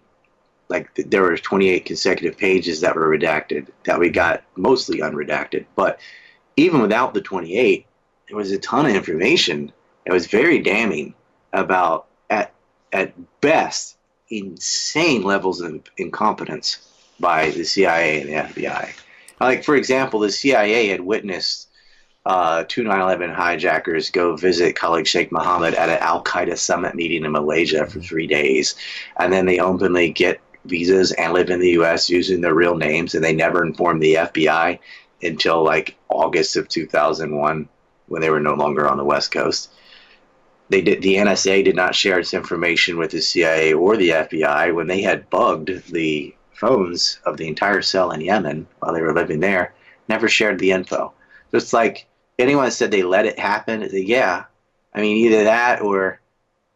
like there were 28 consecutive pages that were redacted that we got mostly unredacted. But even without the 28, there was a ton of information that was very damning about, at best, insane levels of incompetence by the CIA and the FBI. Like, for example, the CIA had witnessed two 9/11 hijackers go visit Khalid Sheikh Mohammed at an Al-Qaeda summit meeting in Malaysia for 3 days. And then they openly get visas and live in the U.S. using their real names, and they never informed the FBI until like August of 2001 when they were no longer on the West Coast. The NSA did not share its information with the CIA or the FBI when they had bugged the phones of the entire cell in Yemen while they were living there. Never shared the info. So it's like anyone that said they let it happen, yeah. I mean, either that or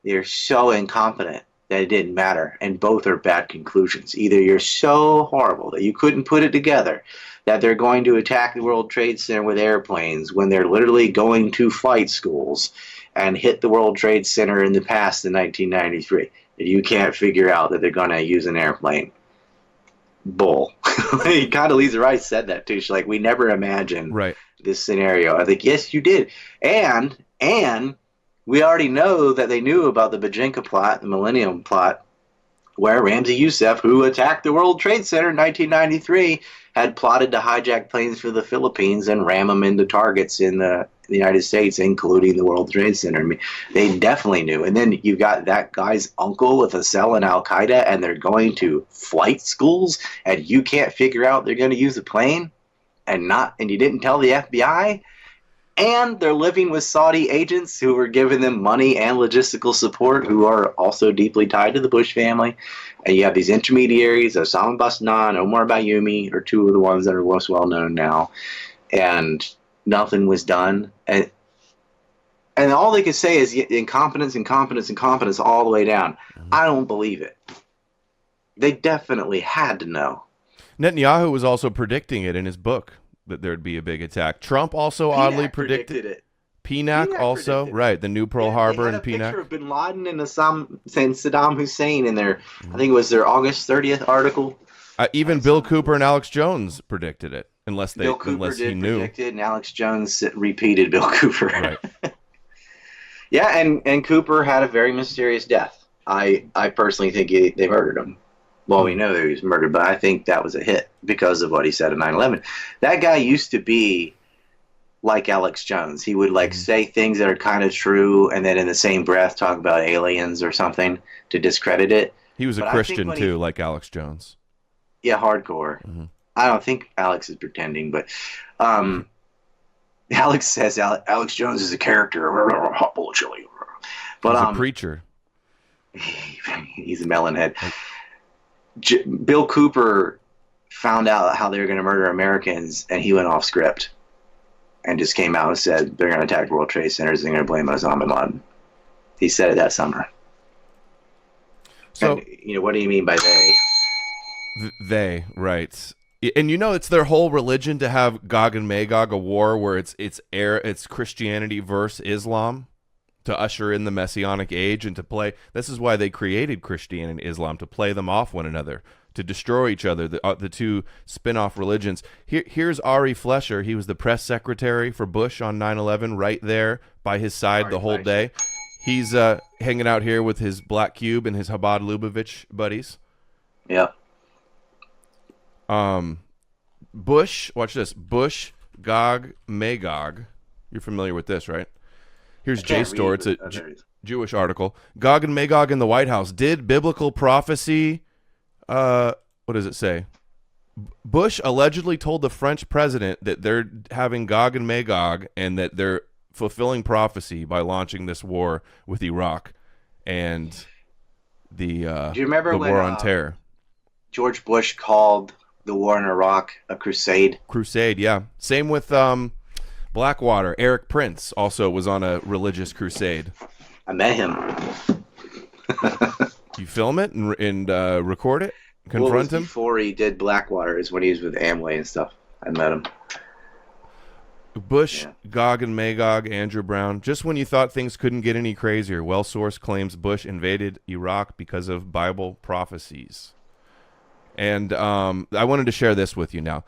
they're so incompetent that it didn't matter. And both are bad conclusions. Either you're so horrible that you couldn't put it together that they're going to attack the World Trade Center with airplanes when they're literally going to flight schools and hit the World Trade Center in the past in 1993. And you can't figure out that they're going to use an airplane. Bull. Condoleezza Rice said that too. She's like, we never imagined this scenario. I think, yes, you did. And we already know that they knew about the Bajinka plot, the Millennium plot, where Ramzi Youssef, who attacked the World Trade Center in 1993, had plotted to hijack planes for the Philippines and ram them into targets in the United States, including the World Trade Center. I mean, they definitely knew. And then you got that guy's uncle with a cell in Al-Qaeda, and they're going to flight schools, and you can't figure out they're going to use a plane, and you didn't tell the FBI? And they're living with Saudi agents who are giving them money and logistical support, who are also deeply tied to the Bush family. And you have these intermediaries, Osama Basnan, Omar Bayoumi, are two of the ones that are most well known now. And nothing was done. And all they could say is incompetence, incompetence, incompetence all the way down. I don't believe it. They definitely had to know. Netanyahu was also predicting it in his book, that there'd be a big attack. Trump also oddly predicted it. PNAC also, right? The new Pearl Harbor and PNAC. They had a picture of Bin Laden and Saddam Hussein in their, I think it was their August 30th article. Even Bill Cooper and Alex Jones predicted it, unless he knew. Predict it, and Alex Jones repeated Bill Cooper. Right. Yeah, and Cooper had a very mysterious death. I personally think they murdered him. Well, we know that he was murdered, but I think that was a hit because of what he said at 9/11. That guy used to be like Alex Jones. He would say things that are kind of true, and then in the same breath talk about aliens or something to discredit it. He was a Christian too, like Alex Jones. Yeah, hardcore. Mm-hmm. I don't think Alex is pretending, but Alex says Alex Jones is a character. Hot bullet chili. But he's a preacher. He's a melonhead. Bill Cooper found out how they were going to murder Americans, and he went off script and just came out and said they're going to attack World Trade Centers and they're going to blame Osama bin Laden. He said it that summer. So, and, what do you mean by they? They, right. And it's their whole religion to have Gog and Magog, a war where it's Christianity versus Islam, to usher in the Messianic age and to play. This is why they created Christianity and Islam, to play them off one another, to destroy each other, the two spin-off religions. Here's Ari Fleischer. He was the press secretary for Bush on 9/11, right there by his side the whole day. He's hanging out here with his Black Cube and his Chabad Lubavitch buddies. Yeah. Bush, watch this. Bush, Gog, Magog. You're familiar with this, right? Here's JSTOR. It's a Jewish article. Gog and Magog in the White House. Did biblical prophecy, what does it say? Bush allegedly told the French president that they're having Gog and Magog and that they're fulfilling prophecy by launching this war with Iraq and the Do you remember war on terror. George Bush called the war in Iraq a crusade? Crusade, yeah. Same with Blackwater. Eric Prince also was on a religious crusade. I met him. You film it and record it? Confront him? Before he did Blackwater is when he was with Amway and stuff. I met him. Bush, Gog and Magog, Andrew Brown. Just when you thought things couldn't get any crazier, Well-Source claims Bush invaded Iraq because of Bible prophecies. And I wanted to share this with you now.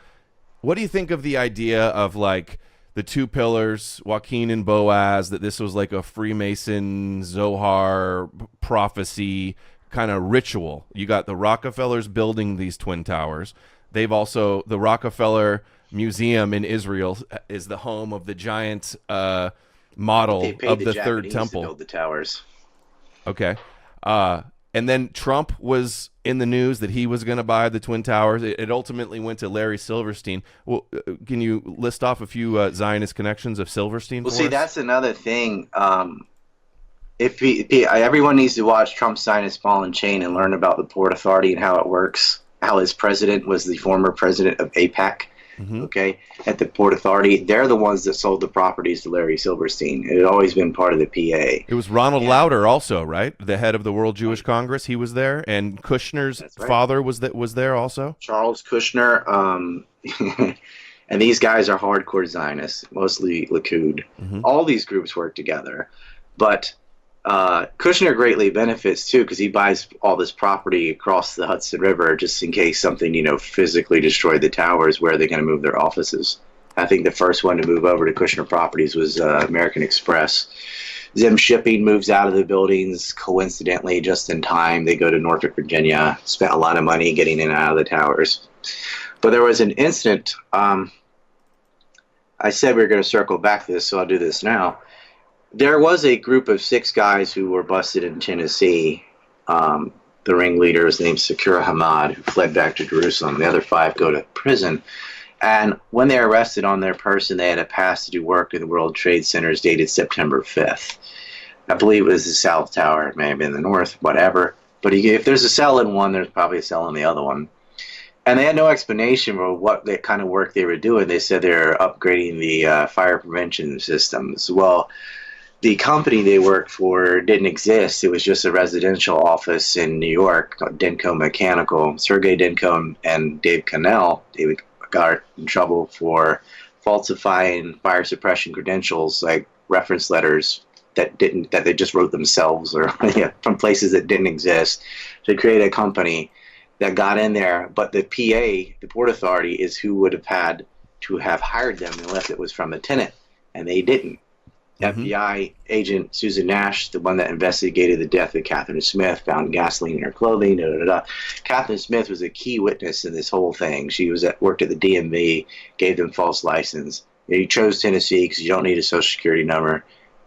What do you think of the idea of the two pillars, Joaquin and Boaz, that this was like a Freemason Zohar prophecy kind of ritual? You got the Rockefellers building these twin towers. They've also, the Rockefeller Museum in Israel is the home of the giant model of the third temple. To build the towers. Okay. And then Trump was in the news that he was going to buy the Twin Towers. It ultimately went to Larry Silverstein. Well, can you list off a few Zionist connections of Silverstein? Well, for see, us? that's another thing. Everyone needs to watch Trump's Zionist Ball and Chain and learn about the Port Authority and how it works. How his president was the former president of AIPAC. Okay, at the Port Authority, they're the ones that sold the properties to Larry Silverstein. It had always been part of the PA. It was Ronald Lauder also, right? The head of the World Jewish Congress. He was there, and Kushner's father was there also. Charles Kushner, and these guys are hardcore Zionists, mostly Likud. All these groups work together, but Kushner greatly benefits too because he buys all this property across the Hudson River just in case something, physically destroyed the towers. Where are they going to move their offices? I think the first one to move over to Kushner Properties was American Express. Zim Shipping moves out of the buildings coincidentally just in time. They go to Norfolk, Virginia, spent a lot of money getting in and out of the towers. But there was an incident. I said we were going to circle back to this, so I'll do this now. There was a group of 6 guys who were busted in Tennessee. The ringleader is named Sakura Hamad, who fled back to Jerusalem. The other 5 go to prison. And when they were arrested on their person, they had a pass to do work in the World Trade Centers dated September 5th. I believe it was the South Tower. It may have been the North, whatever. But if there's a cell in one, there's probably a cell in the other one. And they had no explanation for what kind of work they were doing. They said they were upgrading the fire prevention systems. Well, the company they worked for didn't exist. It was just a residential office in New York called Denko Mechanical. Sergey Denko and Dave Cannell, David got in trouble for falsifying fire suppression credentials, like reference letters that they just wrote themselves or from places that didn't exist, to create a company that got in there. But the PA, the Port Authority, is who would have had to have hired them unless it was from a tenant, and they didn't. FBI agent Susan Nash, the one that investigated the death of Catherine Smith, found gasoline in her clothing. Catherine Smith was a key witness in this whole thing. She worked at the DMV, gave them false license. You chose Tennessee because you don't need a social security number,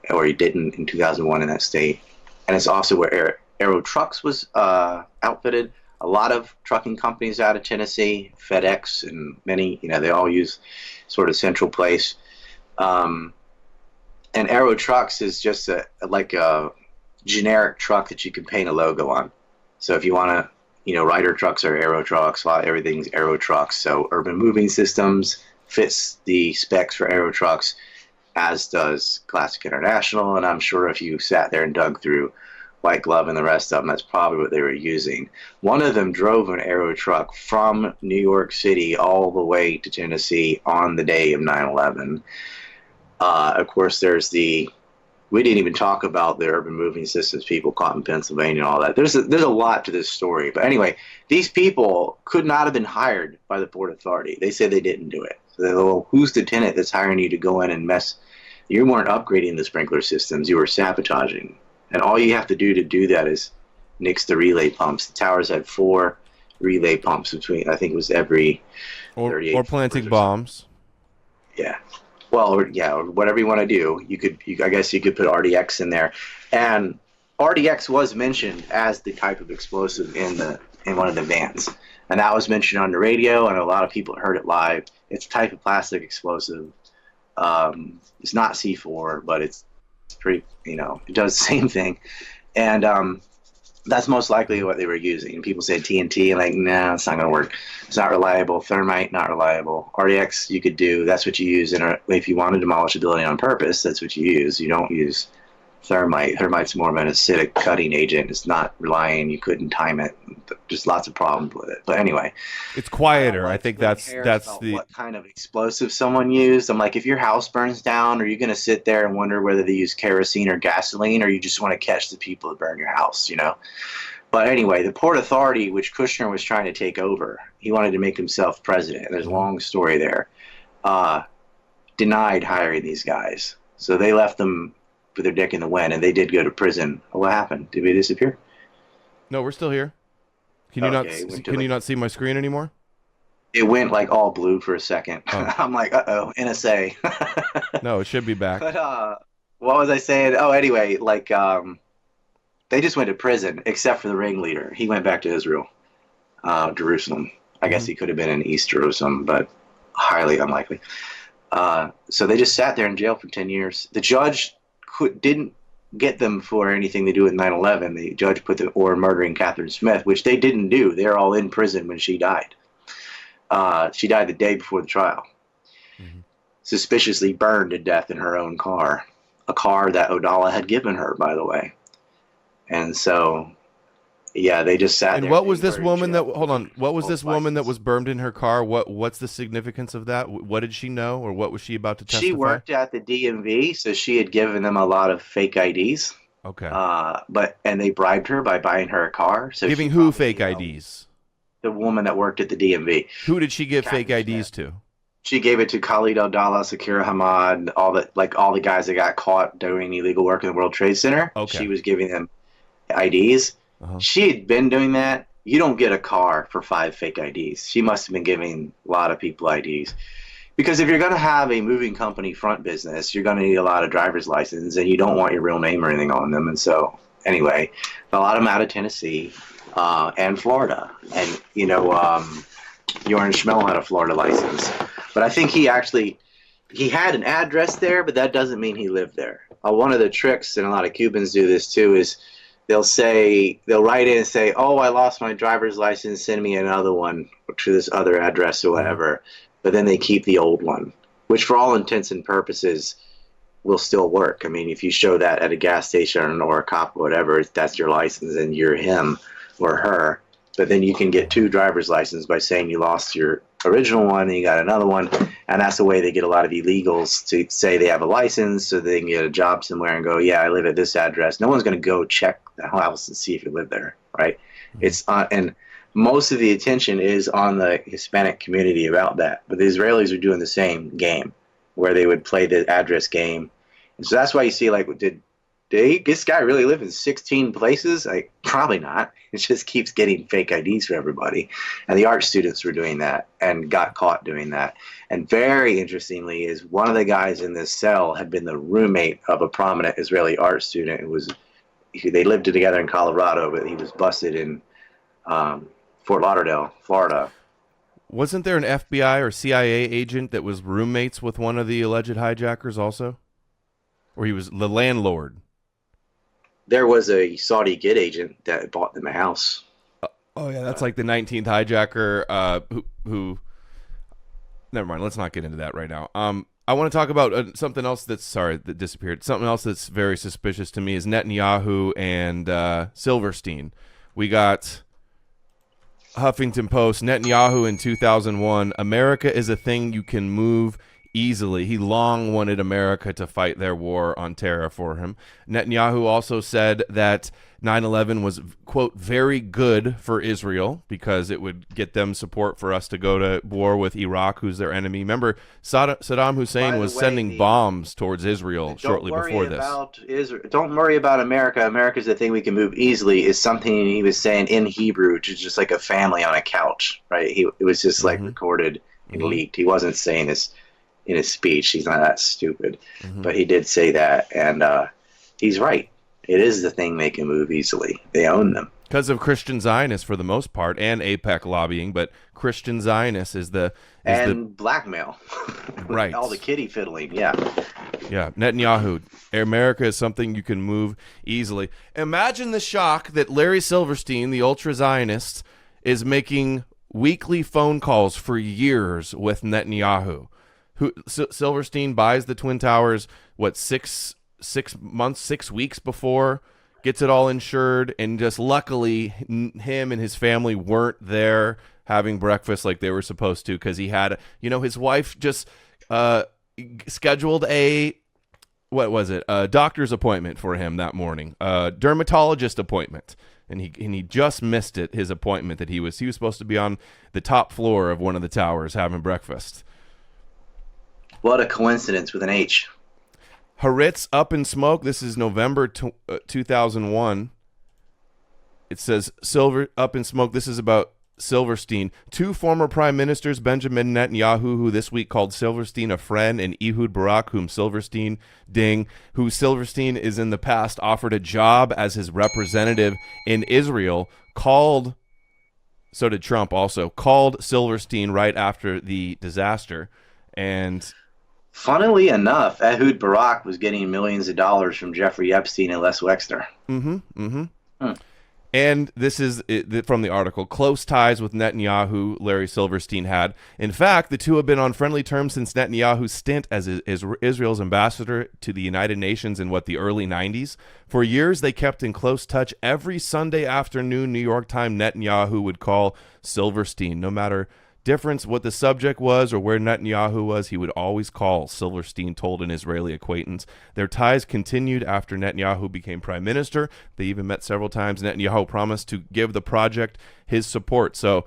or you didn't in 2001 in that state. And it's also where Aero Trucks was outfitted. A lot of trucking companies out of Tennessee, FedEx, and many, they all use sort of central place. And Aero Trucks is just like a generic truck that you can paint a logo on. So if you want to, Ryder trucks are Aero Trucks, everything's Aero Trucks. So Urban Moving Systems fits the specs for Aero Trucks, as does Classic International. And I'm sure if you sat there and dug through White Glove and the rest of them, that's probably what they were using. One of them drove an Aero truck from New York City all the way to Tennessee on the day of 9/11. Of course, we didn't even talk about the urban moving systems people caught in Pennsylvania and all that. There's a lot to this story. But anyway, these people could not have been hired by the Port Authority. They said they didn't do it. So they go, well, who's the tenant that's hiring you to go in and mess? You weren't upgrading the sprinkler systems. You were sabotaging. And all you have to do that is nix the relay pumps. The towers had 4 relay pumps between, I think it was every 38. Or planting bombs. Yeah. Well, or whatever you want to do. I guess you could put RDX in there, and RDX was mentioned as the type of explosive in one of the vans, and that was mentioned on the radio, and a lot of people heard it live. It's a type of plastic explosive. It's not C4, but it's pretty. It does the same thing, and that's most likely what they were using. And people said TNT, like, nah, it's not going to work. It's not reliable. Thermite, not reliable. RDX, you could do. That's what you use. If you want to demolish a building on purpose, that's what you use. You don't use thermite. Thermite's more of an acidic cutting agent. It's not relying. You couldn't time it. Just lots of problems with it. But anyway, it's quieter. I think that's the what kind of explosive someone used. I'm like, if your house burns down, are you going to sit there and wonder whether they use kerosene or gasoline, or you just want to catch the people that burn your house? But anyway, the Port Authority, which Kushner was trying to take over, he wanted to make himself president. There's a long story there. Denied hiring these guys, so they left them with their dick in the wind, and they did go to prison. What happened? Did we disappear? No, we're still here. Can you not see my screen anymore? It went like all blue for a second. Oh. I'm like, NSA. No, it should be back. But what was I saying? Oh, anyway, like They just went to prison, except for the ringleader. He went back to Israel, Jerusalem. I guess he could have been in East Jerusalem, but highly unlikely. So they just sat there in jail for 10 years. The judge didn't get them for anything to do with 9/11. The judge put or murdering Catherine Smith, which they didn't do. They're all in prison when she died. She died the day before the trial. Suspiciously burned to death in her own car, a car that Odala had given her, by the way. And so, yeah, they just sat there. And what was this woman that? Hold on. What was this woman that was burned in her car? What's the significance of that? What did she know, or what was she about to testify? She worked at the DMV, so she had given them a lot of fake IDs. Okay. And they bribed her by buying her a car. So giving who fake IDs? The woman that worked at the DMV. Who did she give fake IDs to? She gave it to Khalid Abdallah, Sakira Hamad, all the guys that got caught doing illegal work in the World Trade Center. Okay. She was giving them IDs. She had been doing that. You don't get a car for 5 fake IDs. She must have been giving a lot of people IDs. Because if you're going to have a moving company front business, you're going to need a lot of driver's license, and you don't want your real name or anything on them. And so, anyway, a lot of them out of Tennessee and Florida. And, Jorn Schmel had a Florida license. But I think he had an address there, but that doesn't mean he lived there. One of the tricks, and a lot of Cubans do this too, is they'll write in and say, "Oh, I lost my driver's license. Send me another one to this other address or whatever." But then they keep the old one, which for all intents and purposes will still work. I mean, if you show that at a gas station or a cop or whatever, that's your license and you're him or her. But then you can get 2 driver's licenses by saying you lost your original one and you got another one. And that's the way they get a lot of illegals to say they have a license so they can get a job somewhere and go, "Yeah, I live at this address." No one's going to go check the house and see if you live there, right? It's and most of the attention is on the Hispanic community about that. But the Israelis are doing the same game where they would play the address game. And so that's why you see, did this guy really live in 16 places? Probably not. It just keeps getting fake IDs for everybody. And the art students were doing that and got caught doing that. And very interestingly is one of the guys in this cell had been the roommate of a prominent Israeli art student. They lived together in Colorado, but he was busted in Fort Lauderdale, Florida. Wasn't there an FBI or CIA agent that was roommates with one of the alleged hijackers also? Or he was the landlord? There was a Saudi Gid agent that bought them a house. Oh yeah, that's like the 19th hijacker who never mind, let's not get into that right now. I want to talk about something else that disappeared. Something else that's very suspicious to me is Netanyahu and Silverstein. We got Huffington Post, Netanyahu in 2001, America is a thing you can move easily. He long wanted America to fight their war on terror for him. Netanyahu also said that 9/11 was, quote, very good for Israel because it would get them support for us to go to war with Iraq, who's their enemy. Remember, Saddam Hussein was sending bombs towards Israel shortly before this. Don't worry about America. America's the thing we can move easily is something he was saying in Hebrew to just like a family on a couch, right? It was just like recorded and leaked. He wasn't saying this in his speech. He's not that stupid. But he did say that, and he's right. It is the thing they can move easily. They own them. Because of Christian Zionists for the most part, and AIPAC lobbying, but Christian Zionists is the... blackmail. Right. All the kitty fiddling, yeah. Yeah, Netanyahu, America is something you can move easily. Imagine the shock that Larry Silverstein, the ultra-Zionist, is making weekly phone calls for years with Netanyahu. Silverstein buys the Twin Towers, 6 weeks before, gets it all insured, and just luckily him and his family weren't there having breakfast like they were supposed to because he had, his wife just scheduled a doctor's appointment for him that morning, a dermatologist appointment. And he just missed it, his appointment that he was supposed to be on the top floor of one of the towers having breakfast. What a coincidence with an H. Haaretz up in smoke. This is November 2001. It says Silver up in smoke. This is about Silverstein. Two former prime ministers, Benjamin Netanyahu, who this week called Silverstein a friend, and Ehud Barak, who Silverstein is in the past offered a job as his representative in Israel, so did Trump also, called Silverstein right after the disaster. And funnily enough, Ehud Barak was getting millions of dollars from Jeffrey Epstein and Les Wexner. And this is from the article. Close ties with Netanyahu, Larry Silverstein had. In fact, the two have been on friendly terms since Netanyahu's stint as Israel's ambassador to the United Nations in the early 90s. For years, they kept in close touch. Every Sunday afternoon, New York time, Netanyahu would call Silverstein. No matter difference what the subject was or where Netanyahu was, he would always call, Silverstein told an Israeli acquaintance. Their ties continued after Netanyahu became prime minister. They even met several times. Netanyahu promised to give the project his support. So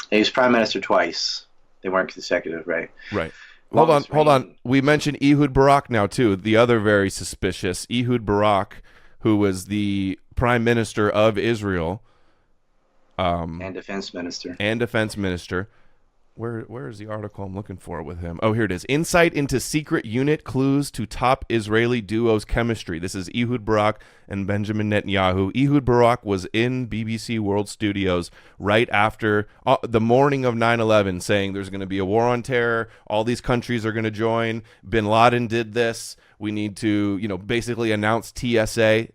he was prime minister twice. They weren't consecutive, right? Right. Hold on. We mentioned Ehud Barak now, too. The other very suspicious, Ehud Barak, who was the prime minister of Israel. And defense minister. Where is the article I'm looking for with him? Oh, here it is. Insight into secret unit clues to top Israeli duo's chemistry. This is Ehud Barak and Benjamin Netanyahu. Ehud Barak was in BBC World Studios right after the morning of 9/11, saying there's going to be a war on terror. All these countries are going to join. Bin Laden did this. We need to, basically announce TSA,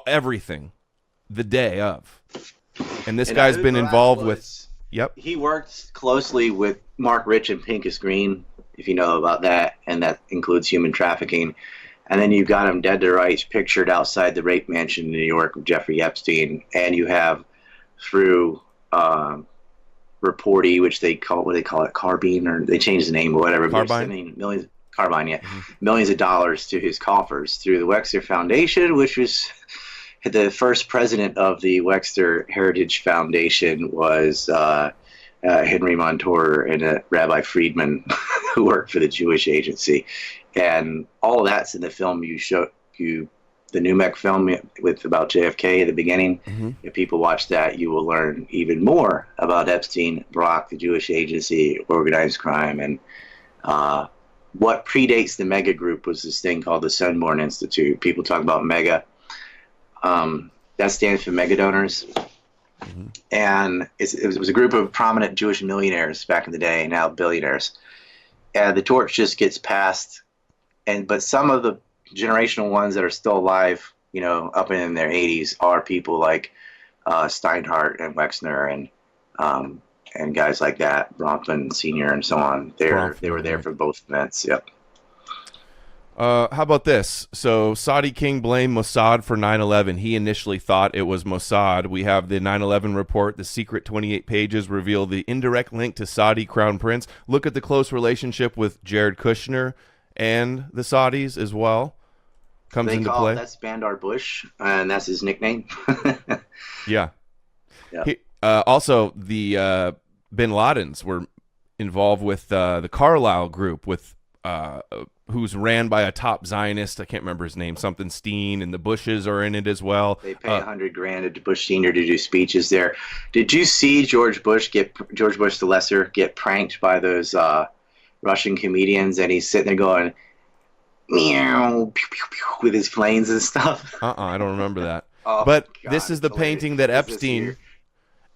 everything, the day of. And this guy's been involved with. Yep. He worked closely with Mark Rich and Pincus Green, if you know about that, and that includes human trafficking. And then you've got him dead to rights, pictured outside the rape mansion in New York with Jeffrey Epstein. And you have through Reporty, which they call it, Carbine, or they changed the name or whatever. Carbine. But sending millions of dollars to his coffers through the Wexner Foundation, which was. The first president of the Wexner Heritage Foundation was Henry Montour and Rabbi Friedman, who worked for the Jewish Agency, and all of that's in the film the Numek film with about JFK at the beginning. Mm-hmm. If people watch that, you will learn even more about Epstein, Barak, the Jewish Agency, organized crime, and what predates the mega group was this thing called the Sunborn Institute. People talk about mega. That stands for mega donors. Mm-hmm. And it was a group of prominent Jewish millionaires back in the day, now billionaires. And the torch just gets passed. But some of the generational ones that are still alive, up in their 80s, are people like Steinhardt and Wexner and guys like that, Bronfman Sr. and so on. They were there for both events. Yep. How about this? So Saudi King blamed Mossad for 9/11. He initially thought it was Mossad. We have the 9/11 report. The secret 28 pages reveal the indirect link to Saudi Crown Prince. Look at the close relationship with Jared Kushner and the Saudis as well. Comes into play. That's Bandar Bush, and that's his nickname. Yeah. Yeah. Also, the Bin Ladens were involved with the Carlyle group with. Who's ran by a top Zionist, I can't remember his name, something Steen, and the Bushes are in it as well. They pay $100,000 to Bush Senior to do speeches there. Did you see George Bush the Lesser get pranked by those Russian comedians, and he's sitting there going, meow, pew, pew, pew, with his planes and stuff? I don't remember that. God, this is the painting that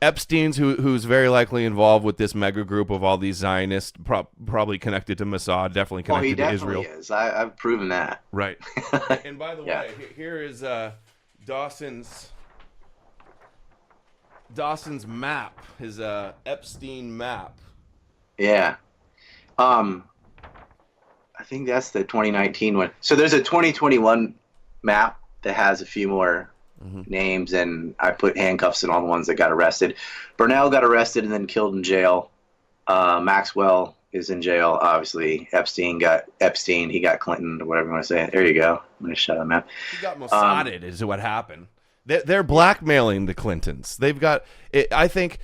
Epstein's who's very likely involved with this mega group of all these Zionists, probably connected to Mossad, definitely connected to Israel. He is. I've proven that. Right. And by the way, here is Dawson's map, his Epstein map. Yeah. I think that's the 2019 one. So there's a 2021 map that has a few more names, and I put handcuffs on all the ones that got arrested. Burnell got arrested and then killed in jail. Maxwell is in jail, obviously. Epstein, he got Clinton, or whatever you want to say. There you go. I'm going to shut him out. He got Mossaded is what happened. They're blackmailing the Clintons. They've got it. Think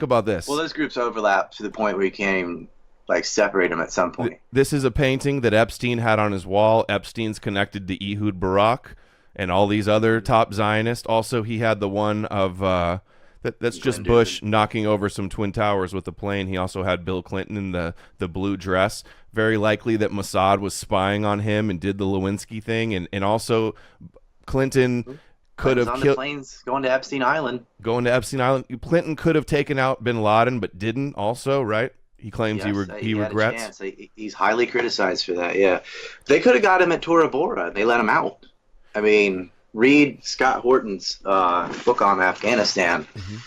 about this. Well, those groups overlap to the point where you can't even separate them at some point. This is a painting that Epstein had on his wall. Epstein's connected to Ehud Barak and all these other top Zionists. Also, he had the one of That's just Bush knocking over some Twin Towers with the plane. He also had Bill Clinton in the blue dress. Very likely that Mossad was spying on him and did the Lewinsky thing. And also Clinton could have killed. Planes going to Epstein Island. Clinton could have taken out bin Laden, but didn't also, right? He claims he regrets. He's highly criticized for that, yeah. They could have got him at Tora Bora. They let him out. I mean, read Scott Horton's book on Afghanistan. Mm-hmm.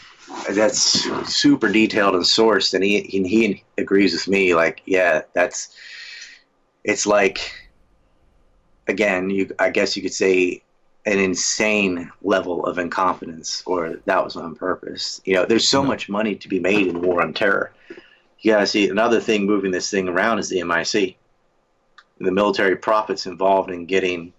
That's super detailed and sourced, and he agrees with me. Like, yeah, it's like, again, I guess you could say an insane level of incompetence, or that was on purpose. You know, there's so much money to be made in war on terror. You gotta see, another thing moving this thing around is the MIC. The military profits involved in getting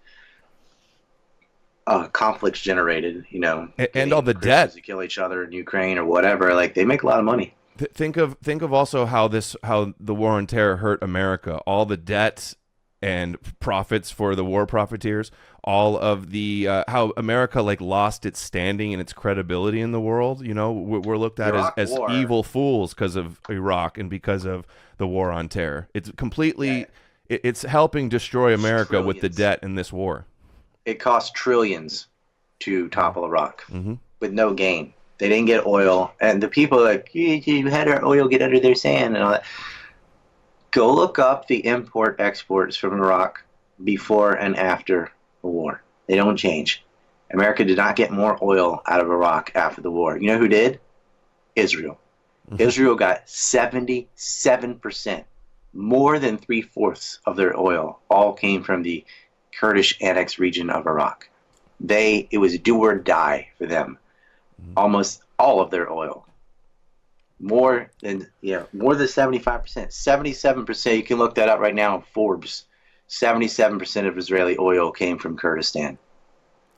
conflicts generated, you know, and all the debt to kill each other in Ukraine or whatever. Like, they make a lot of money. Think of also how the war on terror hurt America. All the debt and profits for the war profiteers. All of the how America lost its standing and its credibility in the world. You know, we're looked at as evil fools because of Iraq and because of the war on terror. It's completely it's helping destroy America with the debt in this war. It cost trillions to topple Iraq with no gain. They didn't get oil, and the people you had our oil get under their sand and all that. Go look up the import-exports from Iraq before and after the war. They don't change. America did not get more oil out of Iraq after the war. You know who did? Israel. Mm-hmm. Israel got 77%, more than 3/4 of their oil, all came from the Kurdish annexed region of Iraq. It was do or die for them. Almost all of their oil. More than 75%. 77%, you can look that up right now in Forbes. 77% of Israeli oil came from Kurdistan.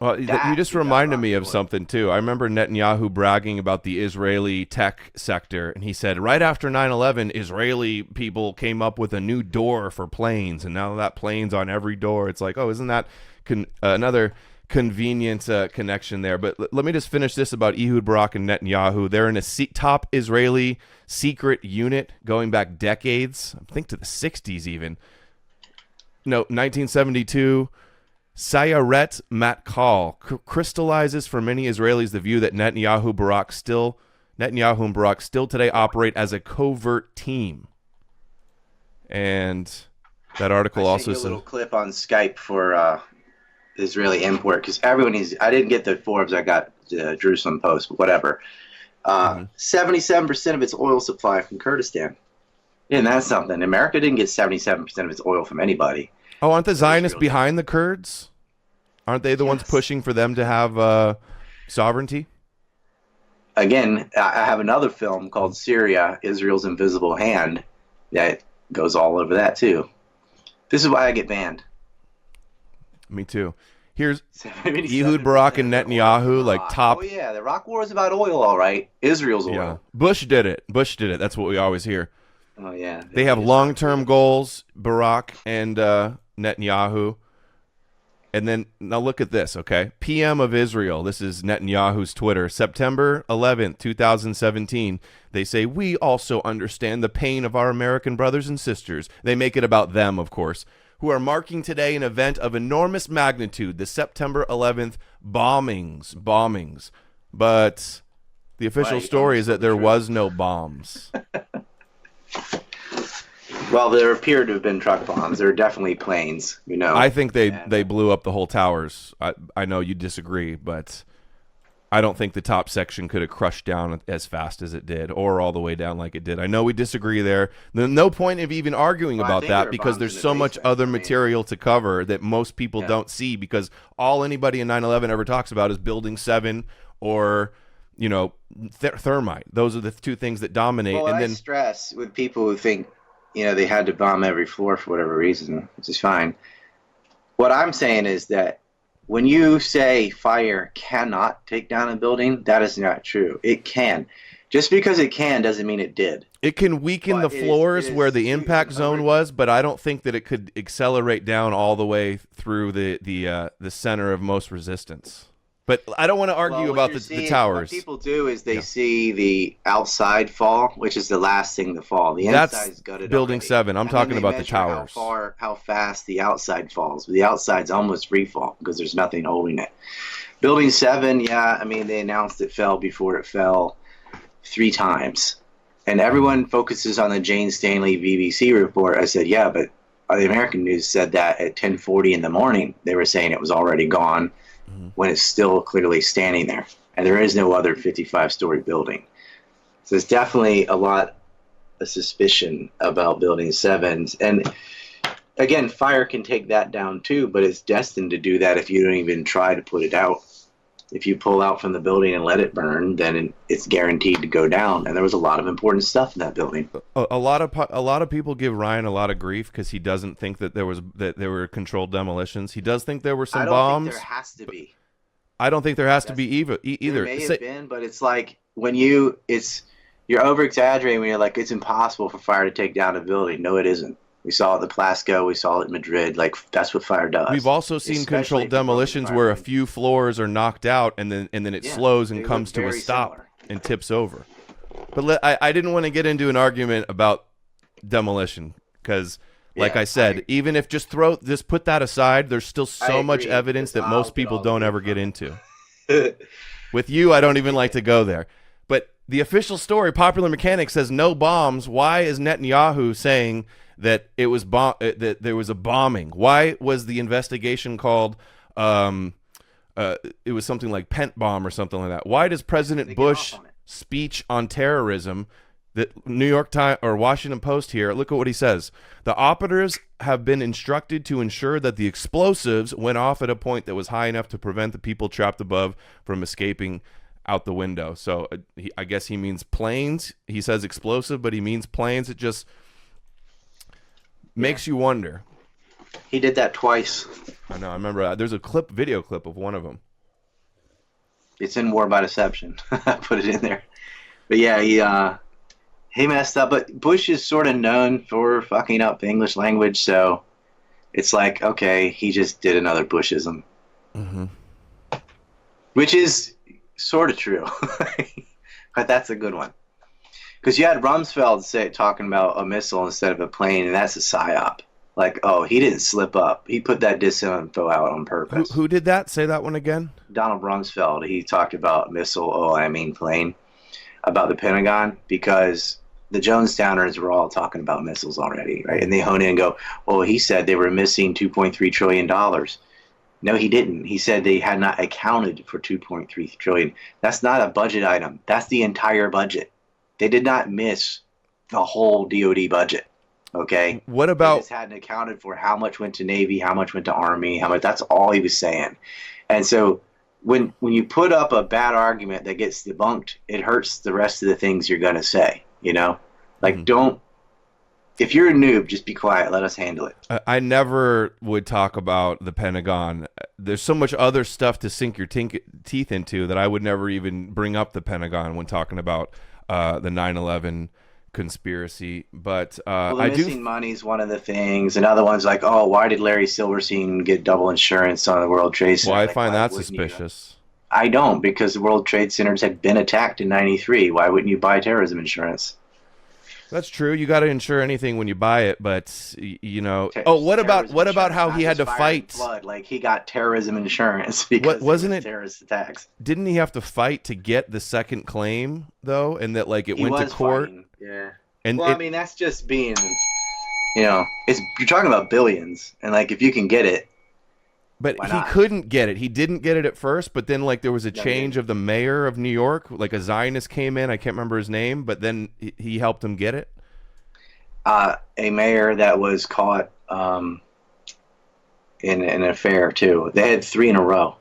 Well, you just reminded me of something, too. I remember Netanyahu bragging about the Israeli tech sector, and he said right after 9/11, Israeli people came up with a new door for planes, and now that plane's on every door. It's like, oh, isn't that another convenient connection there? But let me just finish this about Ehud Barak and Netanyahu. They're in a top Israeli secret unit going back decades, I think to the 60s even. No, 1972. Sayeret Matkal crystallizes for many Israelis the view that Netanyahu and Barak still today operate as a covert team. And that article also says a little clip on Skype for Israeli import, because I didn't get the Forbes, I got Jerusalem Post, but whatever. 77% of its oil supply from Kurdistan. And that's something. America didn't get 77% of its oil from anybody. Oh, aren't the Zionists behind the Kurds? Aren't they the ones pushing for them to have sovereignty? Again, I have another film called Syria, Israel's Invisible Hand, that goes all over that too. This is why I get banned. Me too. Here's Ehud Barak and Netanyahu, top. Oh yeah, the Iraq War is about oil, all right. Israel's oil. Yeah. Bush did it. That's what we always hear. Oh yeah. They have long-term goals, Barak and Netanyahu. And then now look at this, okay? PM of Israel. This is Netanyahu's Twitter. September 11th, 2017. They say, we also understand the pain of our American brothers and sisters. They make it about them, of course, who are marking today an event of enormous magnitude, the September 11th bombings. But the official story is that there was no bombs. Well, there appear to have been truck bombs. There are definitely planes, you know. I think they blew up the whole towers. I know you disagree, but I don't think the top section could have crushed down as fast as it did, or all the way down like it did. I know we disagree there. There's no point of even arguing about that, because there's so much other material to cover that most people don't see, because all anybody in 9/11 ever talks about is Building 7 or, thermite. Those are the two things that dominate. Well, I stress with people who think, they had to bomb every floor for whatever reason, which is fine. What I'm saying is that when you say fire cannot take down a building, that is not true. It can. Just because it can doesn't mean it did. It can weaken the floors where the impact zone was, but I don't think that it could accelerate down all the way through the center of most resistance. But I don't want to argue about the towers. What people do is they see the outside fall, which is the last thing to fall. The inside is gutted. Building already. 7. I'm talking about the towers. How fast the outside falls. The outside's almost free fall because there's nothing holding it. Building 7, yeah, I mean, they announced it fell before it fell 3 times. And everyone focuses on the Jane Stanley BBC report. I said, yeah, but the American news said that at 10:40 in the morning, they were saying it was already gone when it's still clearly standing there. And there is no other 55-story building. So there's definitely a lot of suspicion about Building 7s. And again, fire can take that down too, but it's destined to do that if you don't even try to put it out. If you pull out from the building and let it burn, then it's guaranteed to go down. And there was a lot of important stuff in that building. A lot of people give Ryan a lot of grief because he doesn't think that there were controlled demolitions. He does think there were some bombs. I don't think there has to be. I don't think there has to be either. There may have been, but it's like when you're over exaggerating when you're like it's impossible for fire to take down a building. No, it isn't. We saw it at Plasco. We saw it in Madrid. Like that's what fire does. We've also seen controlled demolitions where a few floors are knocked out and then it slows and comes to a stop and tips over. But I didn't want to get into an argument about demolition because, like I said, even if just put that aside, there's still so much evidence that most people don't ever get into. With you, I don't even like to go there. But the official story, Popular Mechanics, says no bombs. Why is Netanyahu saying that it was that there was a bombing? Why was the investigation called it was something like Pent Bomb or something like that? Why does President Bush speech on terrorism that New York Times or Washington Post here, look at what he says. The operatives have been instructed to ensure that the explosives went off at a point that was high enough to prevent the people trapped above from escaping out the window. So I guess he means planes. He says explosive, but he means planes. It just makes you wonder. He did that twice. I know. I remember there's a video clip of one of them. It's in War by Deception. I put it in there. But yeah, he messed up. But Bush is sort of known for fucking up the English language, so it's like, okay, he just did another Bushism. Mm-hmm. Which is sort of true. But that's a good one. Because you had Rumsfeld talking about a missile instead of a plane, and that's a psyop. Like, oh, he didn't slip up. He put that disinfo out on purpose. Who did that? Say that one again. Donald Rumsfeld. He talked about missile, plane, about the Pentagon, because the Jonestowners were all talking about missiles already, right? And they hone in and go, well, he said they were missing $2.3 trillion. No, he didn't. He said they had not accounted for $2.3 trillion. That's not a budget item. That's the entire budget. They did not miss the whole DoD budget. Okay. What about? They just hadn't accounted for how much went to Navy, how much went to Army, how much. That's all he was saying. And so when you put up a bad argument that gets debunked, it hurts the rest of the things you're gonna say. You know, like don't. If you're a noob, just be quiet. Let us handle it. I never would talk about the Pentagon. There's so much other stuff to sink your teeth into that I would never even bring up the Pentagon when talking about the 9/11 conspiracy. But missing money is one of the things. Another one's like, oh, why did Larry Silverstein get double insurance on the World Trade Center? Well, I find that suspicious. I don't, because the World Trade Centers had been attacked in '93. Why wouldn't you buy terrorism insurance? That's true. You got to insure anything when you buy it, but you know. What about how he had to fight? Flood, like he got terrorism insurance because wasn't it terrorist attacks? Didn't he have to fight to get the second claim though, and that like it went to court? Fighting. Yeah. And I mean that's just being, you're talking about billions, and like if you can get it. But he couldn't get it. He didn't get it at first, but then like there was a change of the mayor of New York. Like a Zionist came in. I can't remember his name, but then he helped him get it. A mayor that was caught in an affair too. They had 3 in a row.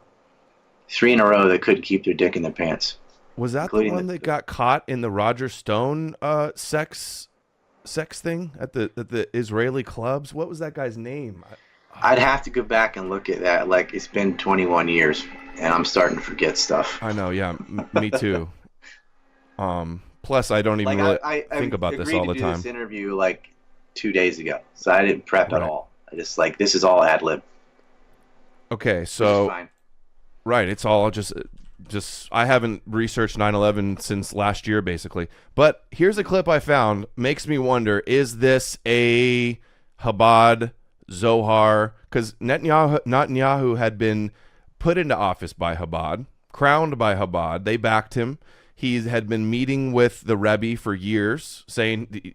3 in a row that couldn't keep their dick in their pants. Was that the one that got caught in the Roger Stone sex thing at the Israeli clubs? What was that guy's name? I'd have to go back and look at that. Like, it's been 21 years, and I'm starting to forget stuff. I know, yeah, me too. Plus, I don't even really think about this all the time. I agreed to do this interview like 2 days ago, so I didn't prep at all. I just this is all ad lib. Okay, so Right. It's all just I haven't researched 9/11 since last year, basically. But here's a clip I found. Makes me wonder: is this a Chabad Zohar? Because Netanyahu had been put into office by Chabad, crowned by Chabad. They backed him. He had been meeting with the Rebbe for years, saying,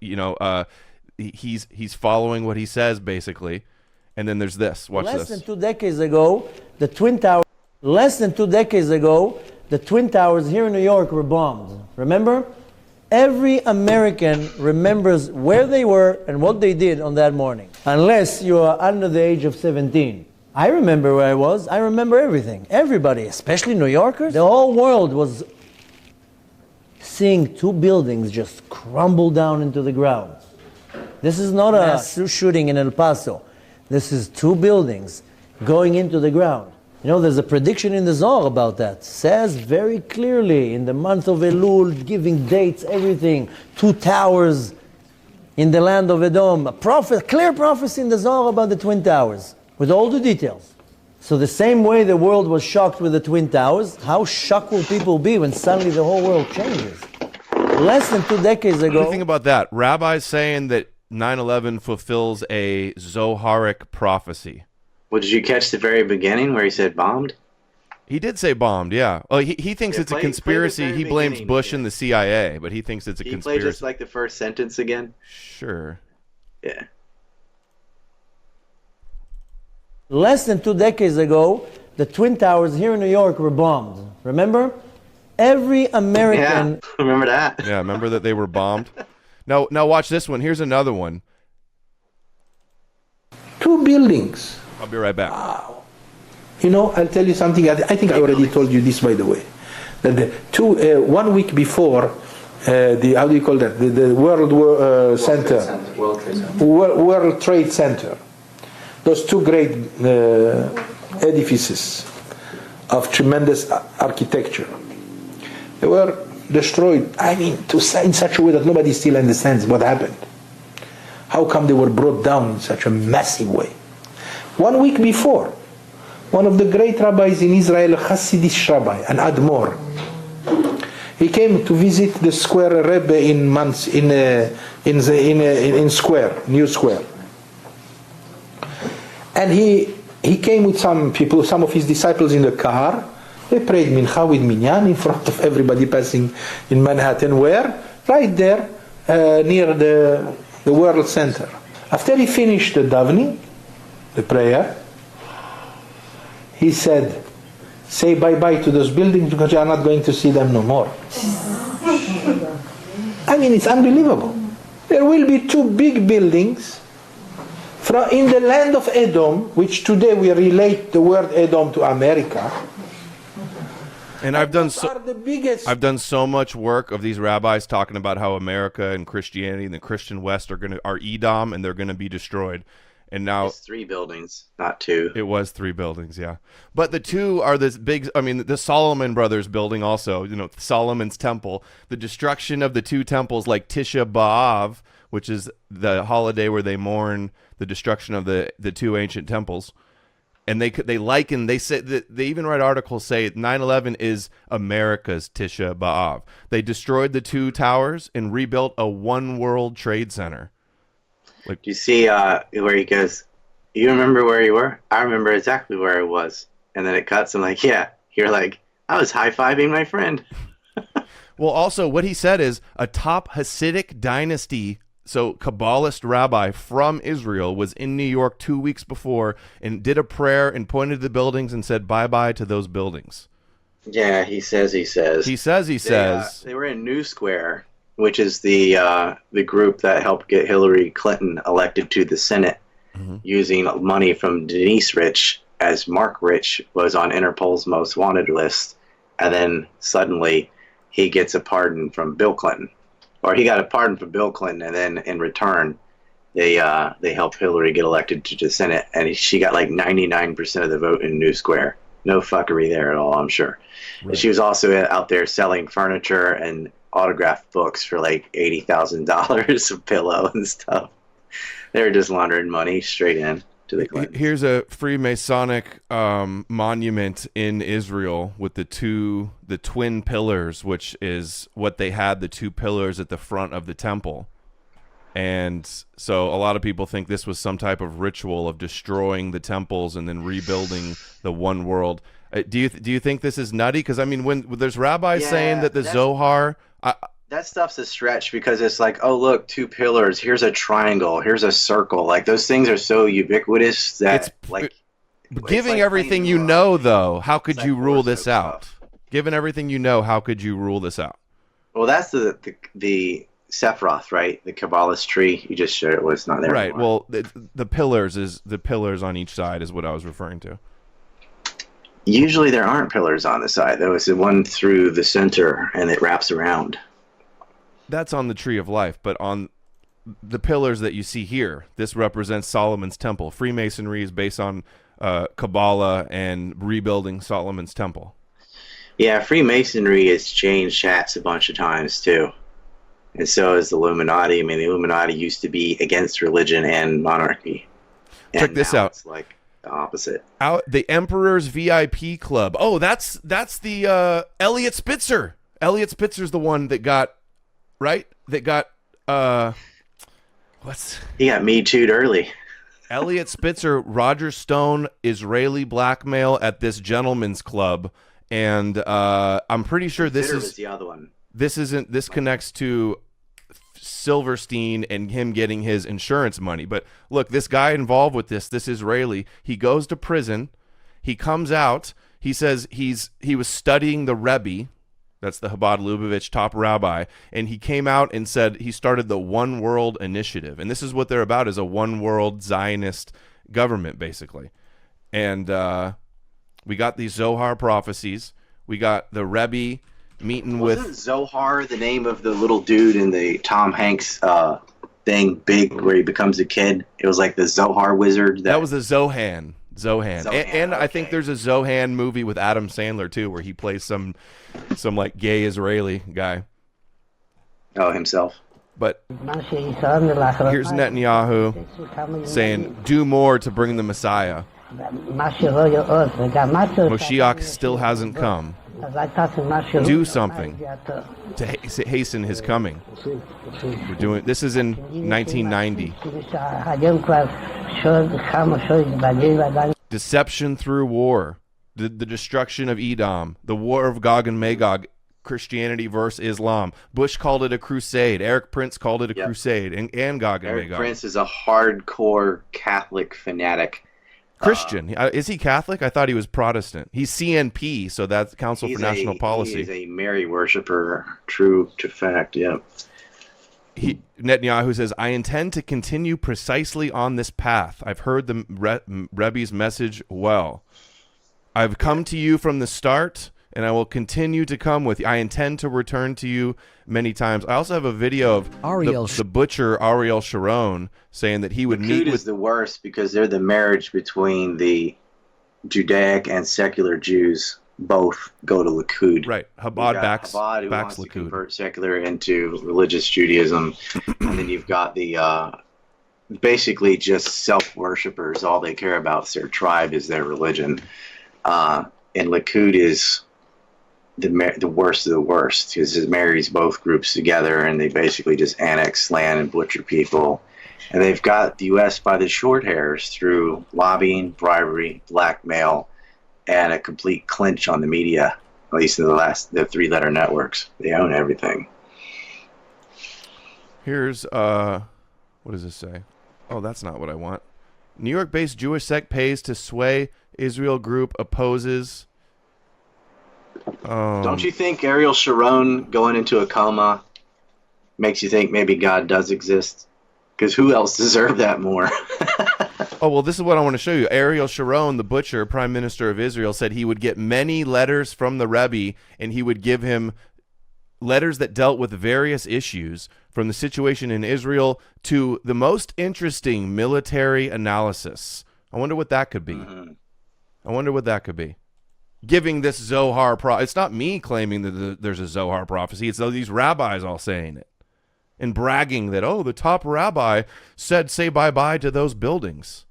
he's following what he says, basically. And then there's this. Watch this. Less than 2 decades ago, the Twin Towers here in New York were bombed. Remember? Every American remembers where they were and what they did on that morning. Unless you are under the age of 17. I remember where I was. I remember everything. Everybody, especially New Yorkers. The whole world was seeing 2 buildings just crumble down into the ground. This is not a shooting in El Paso. This is 2 buildings going into the ground. You know, there's a prediction in the Zohar about that. Says very clearly in the month of Elul, giving dates, everything. 2 towers in the land of Edom. Clear prophecy in the Zohar about the Twin Towers, with all the details. So the same way the world was shocked with the Twin Towers, how shocked will people be when suddenly the whole world changes? Less than 2 decades ago. What do you think about that? Rabbis saying that 9/11 fulfills a Zoharic prophecy. Well, did you catch the very beginning where he said bombed? He did say bombed, yeah. Well, he thinks it's a conspiracy. He blames Bush and the CIA, but he thinks it's a conspiracy. Can you play just like the first sentence again? Sure. Yeah. Less than 2 decades ago, the Twin Towers here in New York were bombed. Remember? Every American... Yeah, remember that. Yeah, remember that they were bombed? Now watch this one. Here's another one. 2 buildings. I'll be right back. Wow. You know, I'll tell you something. I think I already told you this, by the way. That 1 week before, how do you call that? The World Trade Center. Those 2 great edifices of tremendous architecture. They were destroyed, in such a way that nobody still understands what happened. How come they were brought down in such a massive way? 1 week before, one of the great rabbis in Israel, a Hasidic rabbi, an Admor, he came to visit the Square Rebbe in Square, New Square. And he came with some people, some of his disciples in the car. They prayed mincha with minyan in front of everybody passing in Manhattan. Where? Right there, near the World Center. After he finished the davening, the prayer, he said, say bye-bye to those buildings because you are not going to see them no more. It's unbelievable. There will be 2 big buildings in the land of Edom, which today we relate the word Edom to America. And I've done so much work of these rabbis talking about how America and Christianity and the Christian West are Edom and they're going to be destroyed. And now it's 3 buildings, not 2. It was 3 buildings, yeah. But the 2 are this big. The Solomon Brothers building also. Solomon's temple. The destruction of the 2 temples, like Tisha B'av, which is the holiday where they mourn the destruction of the 2 ancient temples. And they say that they even write articles say 9/11 is America's Tisha B'av. They destroyed the 2 towers and rebuilt a one World Trade Center. Do you see where he goes, you remember where you were? I remember exactly where I was. And then it cuts. I'm like, yeah. You're like, I was high-fiving my friend. Well, also what he said is a top Hasidic dynasty, so Kabbalist rabbi from Israel, was in New York 2 weeks before and did a prayer and pointed to the buildings and said bye-bye to those buildings. Yeah, he says. He says. They were in New Square, which is the group that helped get Hillary Clinton elected to the Senate, using money from Denise Rich, as Mark Rich was on Interpol's most wanted list, and then suddenly he gets a pardon from Bill Clinton. Or he got a pardon from Bill Clinton, and then in return, they helped Hillary get elected to the Senate, and she got like 99% of the vote in New Square. No fuckery there at all, I'm sure. Right. And she was also out there selling furniture and autographed books for like $80,000 a pillow and stuff. They were just laundering money straight in to the Clintons. Here's a Freemasonic monument in Israel with the twin pillars, which is what they had, the two pillars at the front of the temple. And so a lot of people think this was some type of ritual of destroying the temples and then rebuilding the one world. Do you think this is nutty? Because I mean, when there's rabbis saying that the Zohar, that stuff's a stretch, because it's like, oh look, two pillars. Here's a triangle. Here's a circle. Like, those things are so ubiquitous that giving everything you know, though, how could you rule this out? Given everything you know, how could you rule this out? Well, that's the Sephiroth, right? The Kabbalist tree. You just showed it was not there. Right. Anymore. Well, the pillars on each side is what I was referring to. Usually there aren't pillars on the side. There was the one through the center, and it wraps around. That's on the Tree of Life, but on the pillars that you see here, this represents Solomon's temple. Freemasonry is based on Kabbalah and rebuilding Solomon's temple. Yeah, Freemasonry has changed hats a bunch of times too. And so is the Illuminati. I mean, the Illuminati used to be against religion and monarchy. Check this out. It's like the opposite. The Emperor's VIP Club. Oh, that's the Elliot Spitzer. Elliot Spitzer's the one that got he got Me Too'd early. Elliot Spitzer, Roger Stone, Israeli blackmail at this gentleman's club, and I'm pretty sure this is the other one. This connects to Silverstein and him getting his insurance money. But look, this guy involved with this Israeli, he goes to prison, he comes out, he says he was studying the Rebbe, that's the Chabad Lubavitch top rabbi, and he came out and said he started the One World Initiative. And this is what they're about, is a one world Zionist government, basically. And we got these Zohar prophecies. We got the Rebbe meeting Wasn't Zohar the name of the little dude in the Tom Hanks thing, Big, where he becomes a kid? It was like the Zohar wizard. That was the Zohan. And I think there's a Zohan movie with Adam Sandler too, where he plays some like gay Israeli guy. Oh, himself. But here's Netanyahu saying, "Do more to bring the Messiah." Moshiach still hasn't come. Do something to hasten his coming. We're doing this is in 1990. Deception through war, the destruction of Edom, the war of Gog and Magog, Christianity versus Islam. Bush called it a crusade. Eric Prince called it a crusade, and Gog and Magog. Eric Prince is a hardcore Catholic fanatic. Christian. Is he Catholic? I thought he was Protestant. He's CNP, so that's Council for National Policy. He is a Mary worshiper, true to fact, yeah. Netanyahu says, I intend to continue precisely on this path. I've heard the Rebbe's message well. I've come to you from the start, and I will continue to come with you. I intend to return to you many times. I also have a video of the butcher, Ariel Sharon, saying that he would meet with... is the worst because they're the marriage between the Judaic and secular Jews. Both go to Likud. Right. Chabad backs Chabad who wants Likud. to convert secular into religious Judaism. And then you've got the basically just self-worshippers. All they care about is their tribe, is their religion. And Likud is the worst of the worst, because it marries both groups together, and they basically just annex land and butcher people. And they've got the U.S. by the short hairs through lobbying, bribery, blackmail, and a complete clinch on the media, at least in the three-letter networks. They own everything. Here's, what does this say? Oh, that's not what I want. New York-based Jewish sect pays to sway Israel group opposes... Don't you think Ariel Sharon going into a coma makes you think maybe God does exist? Because who else deserved that more? Oh, well, this is what I want to show you. Ariel Sharon, the butcher, Prime Minister of Israel, said he would get many letters from the Rebbe, and he would give him letters that dealt with various issues, from the situation in Israel to the most interesting military analysis. I wonder what that could be. I wonder what that could be. Giving this Zohar it's not me claiming that there's a Zohar prophecy. It's these rabbis all saying it and bragging that, oh, the top rabbi said say bye-bye to those buildings.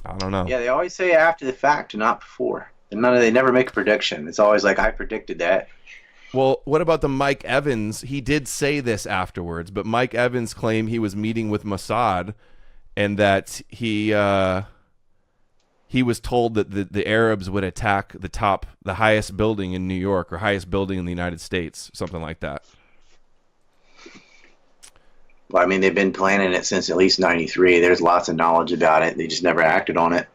I don't know. Yeah, they always say after the fact, not before. And they never make a prediction. It's always like, I predicted that. Well, what about the Mike Evans? He did say this afterwards, but Mike Evans claimed he was meeting with Mossad and that he was told that the Arabs would attack the highest building in New York or highest building in the United States, something like that. Well, I mean, they've been planning it since at least 93. There's lots of knowledge about it. They just never acted on it.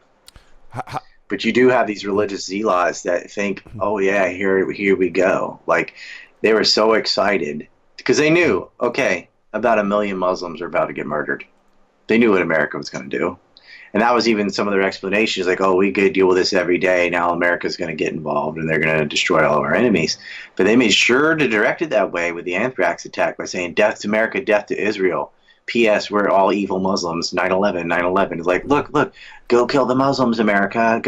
But you do have these religious zealots that think, oh, yeah, here we go. Like, they were so excited because they knew, okay, about 1 million Muslims are about to get murdered. They knew what America was going to do. And that was even some of their explanations, like, oh, we could deal with this every day. Now America's going to get involved and they're going to destroy all of our enemies. But they made sure to direct it that way with the anthrax attack by saying, death to America, death to Israel. P.S. We're all evil Muslims. 9/11, 9/11. It's like, look, go kill the Muslims, America.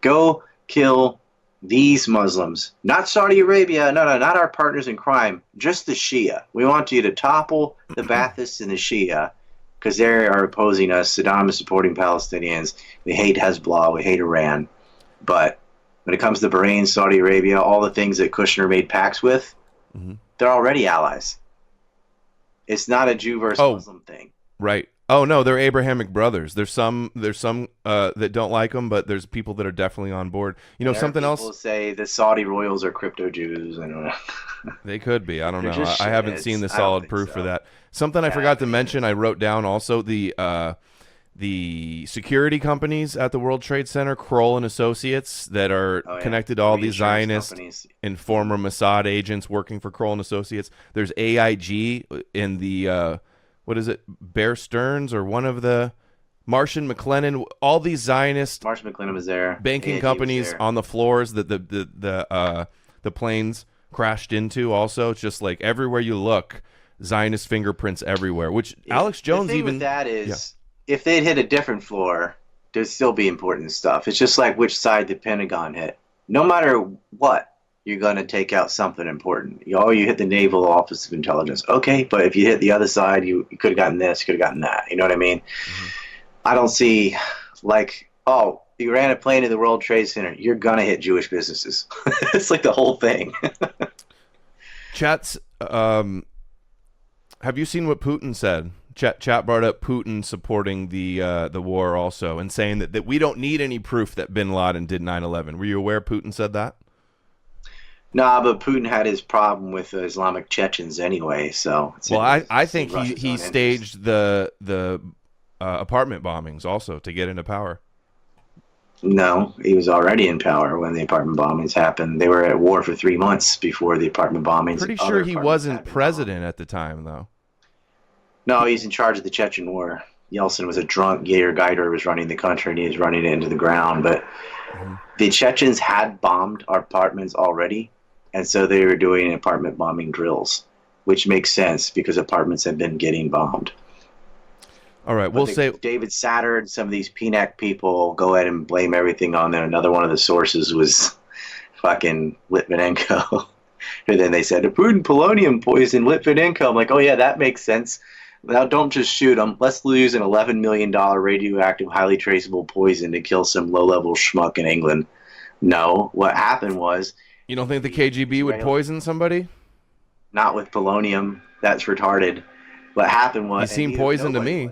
Go kill these Muslims. Not Saudi Arabia. No, not our partners in crime. Just the Shia. We want you to topple the Baathists and the Shia because they are opposing us. Saddam is supporting Palestinians. We hate Hezbollah. We hate Iran. But when it comes to Bahrain, Saudi Arabia, all the things that Kushner made pacts with, they're already allies. It's not a Jew versus Muslim thing. Right. Oh no, they're Abrahamic brothers. There's some that don't like them, but there's people that are definitely on board. You know, something else. People say the Saudi royals are crypto Jews. I don't know. They could be. I don't know. I haven't seen the solid proof for that. Something I forgot to mention. I wrote down also the security companies at the World Trade Center, Kroll and Associates, that are connected to all these Zionists and former Mossad agents working for Kroll and Associates. There's AIG in the what is it, Bear Stearns or one of the Martian McLennan, all these Zionist Martian McLennan was there, banking companies on the floors that the planes crashed into. Also, it's just like everywhere you look, Zionist fingerprints everywhere. Which Alex Jones the thing even with that is, if they'd hit a different floor, there'd still be important stuff. It's just like which side the Pentagon hit. No matter what, you're going to take out something important. You hit the Naval Office of Intelligence. Okay, but if you hit the other side, you could have gotten this, you could have gotten that. You know what I mean? I don't see, like, oh, you ran a plane to the World Trade Center. You're going to hit Jewish businesses. It's like the whole thing. Chats, have you seen what Putin said? Chat brought up Putin supporting the war also and saying that we don't need any proof that bin Laden did 9/11. Were you aware Putin said that? Nah, but Putin had his problem with Islamic Chechens anyway. So I think he staged the apartment bombings also to get into power. No, he was already in power when the apartment bombings happened. They were at war for 3 months before the apartment bombings. Pretty sure he wasn't president at the time, though. No, he's in charge of the Chechen war. Yeltsin was a drunk. Yair Geider was running the country, and he was running it into the ground. But the Chechens had bombed our apartments already, and so they were doing apartment bombing drills, which makes sense because apartments have been getting bombed. All right, we'll say David Saturn, some of these PNAC people go ahead and blame everything on there. Another one of the sources was fucking Litvinenko. And then they said, Putin polonium poisoned Litvinenko. I'm like, oh yeah, that makes sense. Now don't just shoot them. Let's use an $11 million radioactive, highly traceable poison to kill some low-level schmuck in England. No, what happened was... You don't think the KGB would poison somebody? Not with polonium. That's retarded. What happened was... He seemed poisoned to me.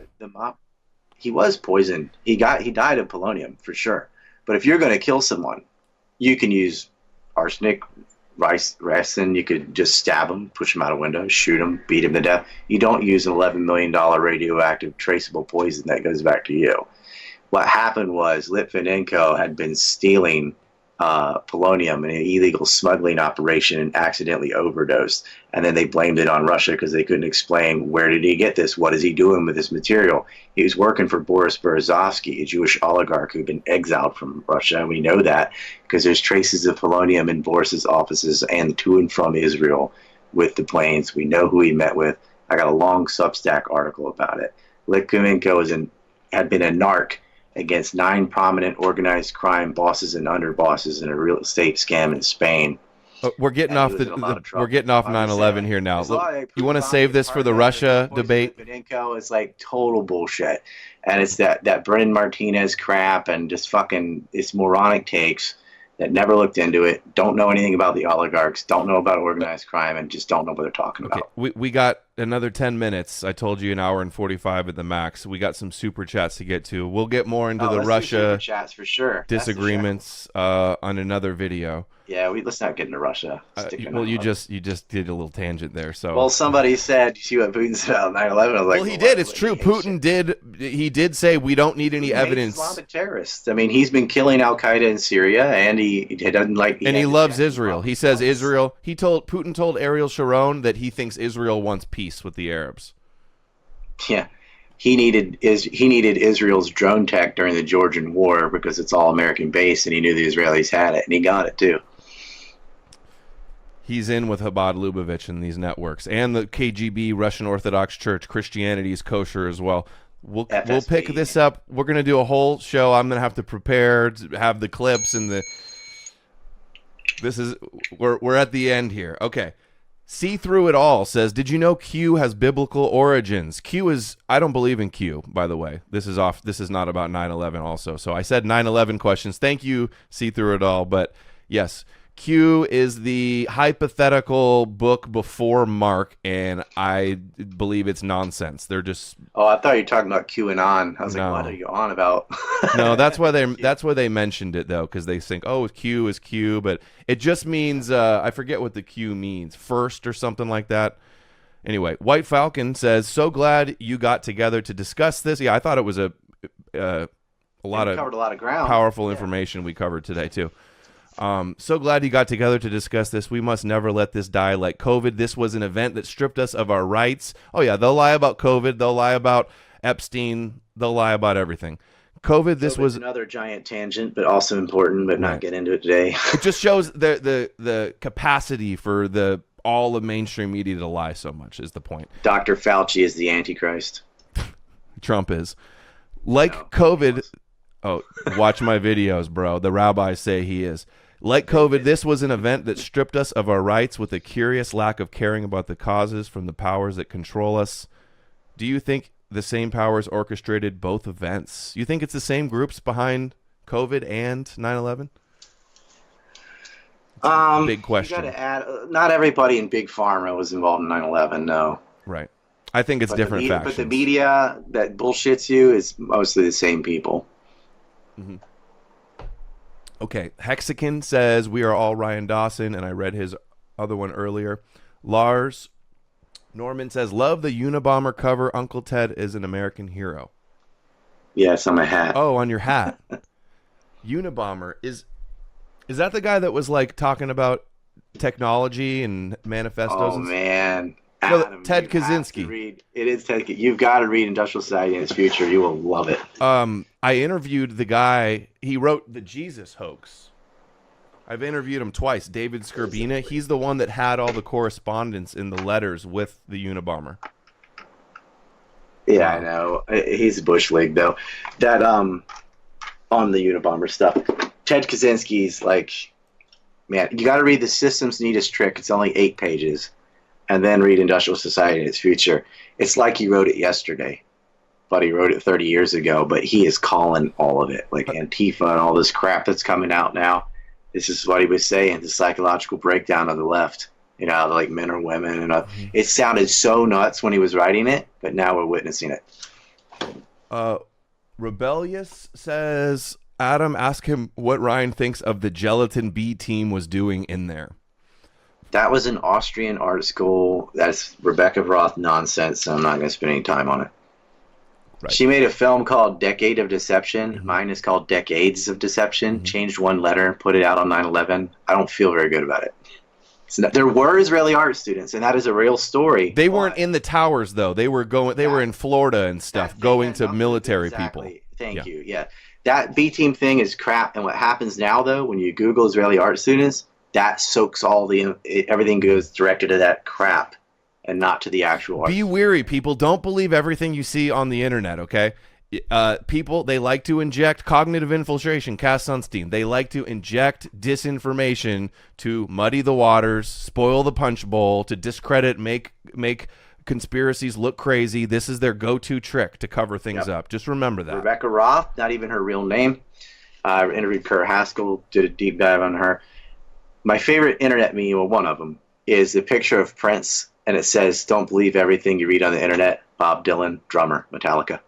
He was poisoned. He died of polonium, for sure. But if you're going to kill someone, you can use arsenic, resin. You could just stab him, push him out a window, shoot him, beat him to death. You don't use an $11 million radioactive traceable poison that goes back to you. What happened was Litvinenko had been stealing polonium in an illegal smuggling operation and accidentally overdosed. And then they blamed it on Russia because they couldn't explain where did he get this? What is he doing with this material? He was working for Boris Berezovsky, a Jewish oligarch who'd been exiled from Russia. And we know that because there's traces of polonium in Boris's offices and to and from Israel with the planes. We know who he met with. I got a long Substack article about it. Litvinenko had been a narc against 9 prominent organized crime bosses and underbosses in a real estate scam in Spain. We're getting off we're getting off 9/11 here now. You want to save this for the Russia debate? Benenko is like total bullshit, and it's that Brennan Martinez crap and just fucking it's moronic takes that never looked into it, don't know anything about the oligarchs, don't know about organized crime, and just don't know what they're talking about. We got another 10 minutes. I told you an hour and 45 at the max. We got some super chats to get to. We'll get more into the Russia chats for sure. Disagreements on another video. Yeah, let's not get into Russia. Well, you just did a little tangent there. So well, somebody said, you see what Putin said about 9/11? I was like, well, he did. It's true. Putin did. He did say we don't need any evidence. Islamic terrorists. I mean, he's been killing Al Qaeda in Syria, and he doesn't like. And he loves Israel. He says Israel. Putin told Ariel Sharon that he thinks Israel wants peace with the Arabs. Yeah. He needed Israel's drone tech during the Georgian War because it's all American based, and he knew the Israelis had it, and he got it too. He's in with Chabad Lubavitch and these networks, and the KGB, Russian Orthodox Church. Christianity is kosher as well. We'll pick this up. We're gonna do a whole show. I'm gonna have to prepare to have the clips and the. We're at the end here. Okay. See Through It All says, did you know Q has biblical origins? Q is, I don't believe in Q, by the way. This is not about 9/11 also. So I said 9/11 questions. Thank you, See Through It All. But yes, Q is the hypothetical book before Mark, and I believe it's nonsense. They're just. Oh, I thought you were talking about QAnon. I was like, what are you on about? No, that's why they mentioned it though, because they think, oh, Q is Q, but it just means I forget what the Q means, first or something like that. Anyway, White Falcon says, so glad you got together to discuss this. Yeah, I thought it was a lot of ground. Powerful information we covered today too. So glad you got together to discuss this. We must never let this die like COVID. This was an event that stripped us of our rights. Oh yeah, they'll lie about COVID. They'll lie about Epstein. They'll lie about everything. COVID was another giant tangent, but also important, but not get into it today. It just shows the capacity for all of mainstream media to lie so much is the point. Dr. Fauci is the Antichrist. Trump is. COVID. Oh, watch my videos, bro. The rabbis say he is. Like COVID, this was an event that stripped us of our rights with a curious lack of caring about the causes from the powers that control us. Do you think the same powers orchestrated both events? You think it's the same groups behind COVID and 9/11? Big question. You got to add, not everybody in Big Pharma was involved in 9/11, no. Right. I think it's different factions. But the media that bullshits you is mostly the same people. Mm-hmm. Okay, Hexakin says we are all Ryan Dawson, and I read his other one earlier. Lars Norman says, love the Unabomber cover. Uncle Ted is an American hero. Yes, on my hat. Oh, on your hat. Unabomber is that the guy that was like talking about technology and manifestos? Oh man, Adam, Ted Kaczynski. It is Ted. You've got to read Industrial Society and Its Future. You will love it. I interviewed the guy. He wrote the Jesus hoax. I've interviewed him twice. David Skirbina. He's the one that had all the correspondence in the letters with the Unabomber. Yeah, I know. He's Bush League though. That on the Unabomber stuff. Ted Kaczynski's like, man, you got to read The System's Neatest Trick. It's only 8 pages. And then read Industrial Society and Its Future. It's like he wrote it yesterday, but he wrote it 30 years ago. But he is calling all of it, like Antifa and all this crap that's coming out now. This is what he was saying, the psychological breakdown of the left. You know, like men or women. And it sounded so nuts when he was writing it, but now we're witnessing it. Rebellious says, Adam, ask him what Ryan thinks of the Gelatin B team was doing in there. That was an Austrian art school. That's Rebecca Roth nonsense, so I'm not going to spend any time on it. Right. She made a film called Decade of Deception. Mm-hmm. Mine is called Decades of Deception. Mm-hmm. Changed one letter and put it out on 9/11. I don't feel very good about it. There were Israeli art students, and that is a real story. They weren't in the towers, though. They were going. They were in Florida and stuff, going to military people. Thank you. Yeah, that B team thing is crap. And what happens now, though, when you Google Israeli art students, that soaks everything goes directed to that crap and not to the actual art. Be wary, people. Don't believe everything you see on the internet, okay? People, they like to inject cognitive infiltration. Cass Sunstein, they like to inject disinformation to muddy the waters, spoil the punch bowl, to discredit, make conspiracies look crazy. This is their go-to trick to cover things up. Just remember that. Rebecca Roth, not even her real name. I interviewed Kurt Haskell, did a deep dive on her. My favorite internet meme, or one of them, is the picture of Prince, and it says, "Don't believe everything you read on the internet. Bob Dylan, drummer, Metallica."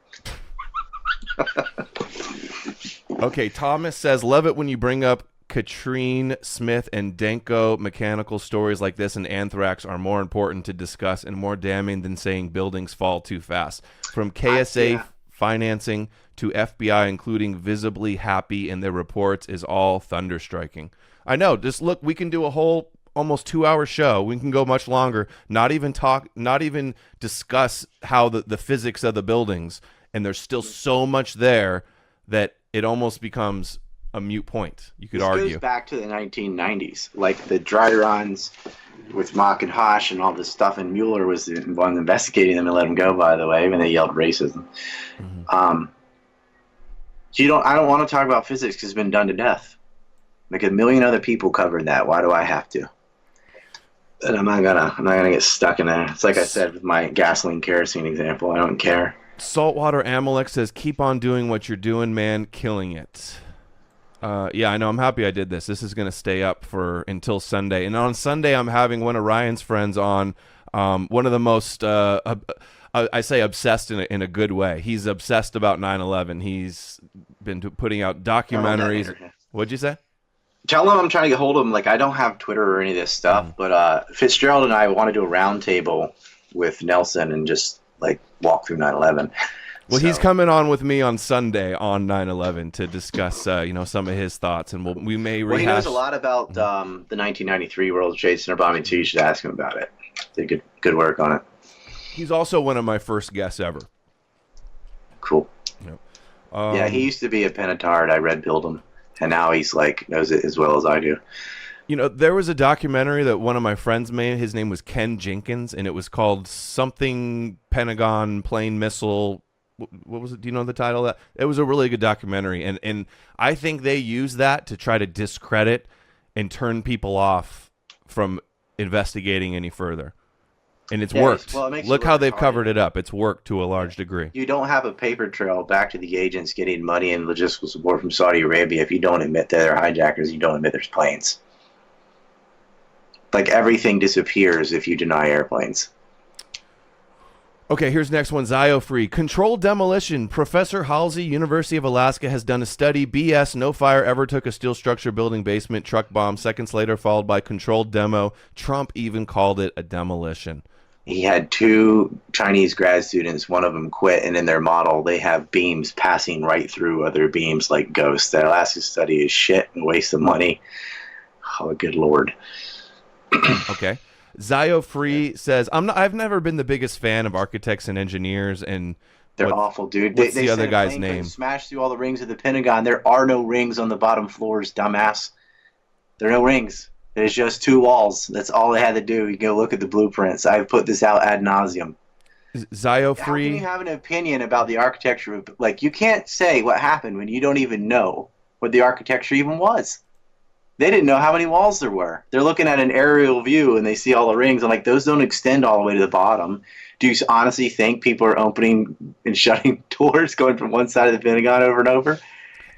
Okay, Thomas says, love it when you bring up Katrine Smith and Denko mechanical stories like this, and anthrax are more important to discuss and more damning than saying buildings fall too fast. From KSA financing to FBI, including visibly happy in their reports, is all thunderstriking. I know. Just look, we can do a whole almost 2-hour show. We can go much longer. Not even discuss how the physics of the buildings. And there's still so much there that it almost becomes a moot point. You could argue. This goes back to the 1990s, like the dry runs with Mock and Hosh and all this stuff. And Mueller was the one investigating them and let them go, by the way, when they yelled racism. I don't want to talk about physics because it's been done to death. Like a million other people covered that. Why do I have to? And I'm not gonna get stuck in there. It's like I said with my gasoline kerosene example. I don't care. Saltwater Amalek says, keep on doing what you're doing, man. Killing it. Yeah, I know. I'm happy I did this. This is going to stay up until Sunday. And on Sunday, I'm having one of Ryan's friends on, one of the most, I say obsessed in a good way. He's obsessed about 9/11. He's been putting out documentaries. What'd you say? Tell him I'm trying to get hold of him. Like, I don't have Twitter or any of this stuff, but Fitzgerald and I want to do a roundtable with Nelson and just like walk through 9/11. Well, he's coming on with me on Sunday on 9/11 to discuss, some of his thoughts, and we may rehash. Well, he knows a lot about the 1993 World Trade Center bombing too. You should ask him about it. Did good work on it. He's also one of my first guests ever. Cool. Yep. Yeah, he used to be a penitard. I red pilled him, and now he's like knows it as well as I do. There was a documentary that one of my friends made. His name was Ken Jenkins, and it was called something Pentagon plane missile. What was it? Do you know the title of that? It was a really good documentary, and I think they use that to try to discredit and turn people off from investigating any further. And it's worked. Well, it Look how they've covered it up. It's worked to a large degree. You don't have a paper trail back to the agents getting money and logistical support from Saudi Arabia if you don't admit that they're hijackers. You don't admit there's planes. Like, everything disappears if you deny airplanes. Okay, here's next one. Zio Free. Controlled demolition. Professor Halsey, University of Alaska, has done a study. BS, no fire ever took a steel structure building basement. Truck bomb. Seconds later, followed by controlled demo. Trump even called it a demolition. He had 2 Chinese grad students. One of them quit, and in their model, they have beams passing right through other beams like ghosts. That Alaska study is shit and waste of money. Oh, good Lord. Okay. Zio Free says, I've never been the biggest fan of architects and engineers, and they're awful, dude. What's they the other guy's plane name? Smash through all the rings of the Pentagon. There are no rings on the bottom floors, dumbass. There are no rings. There's just 2 walls. That's all they had to do. You go look at the blueprints. I've put this out ad nauseum. Zio Free. How can you have an opinion about the architecture? Like, you can't say what happened when you don't even know what the architecture even was. They didn't know how many walls there were. They're looking at an aerial view and they see all the rings. I'm like, those don't extend all the way to the bottom. Do you honestly think people are opening and shutting doors going from one side of the Pentagon over and over?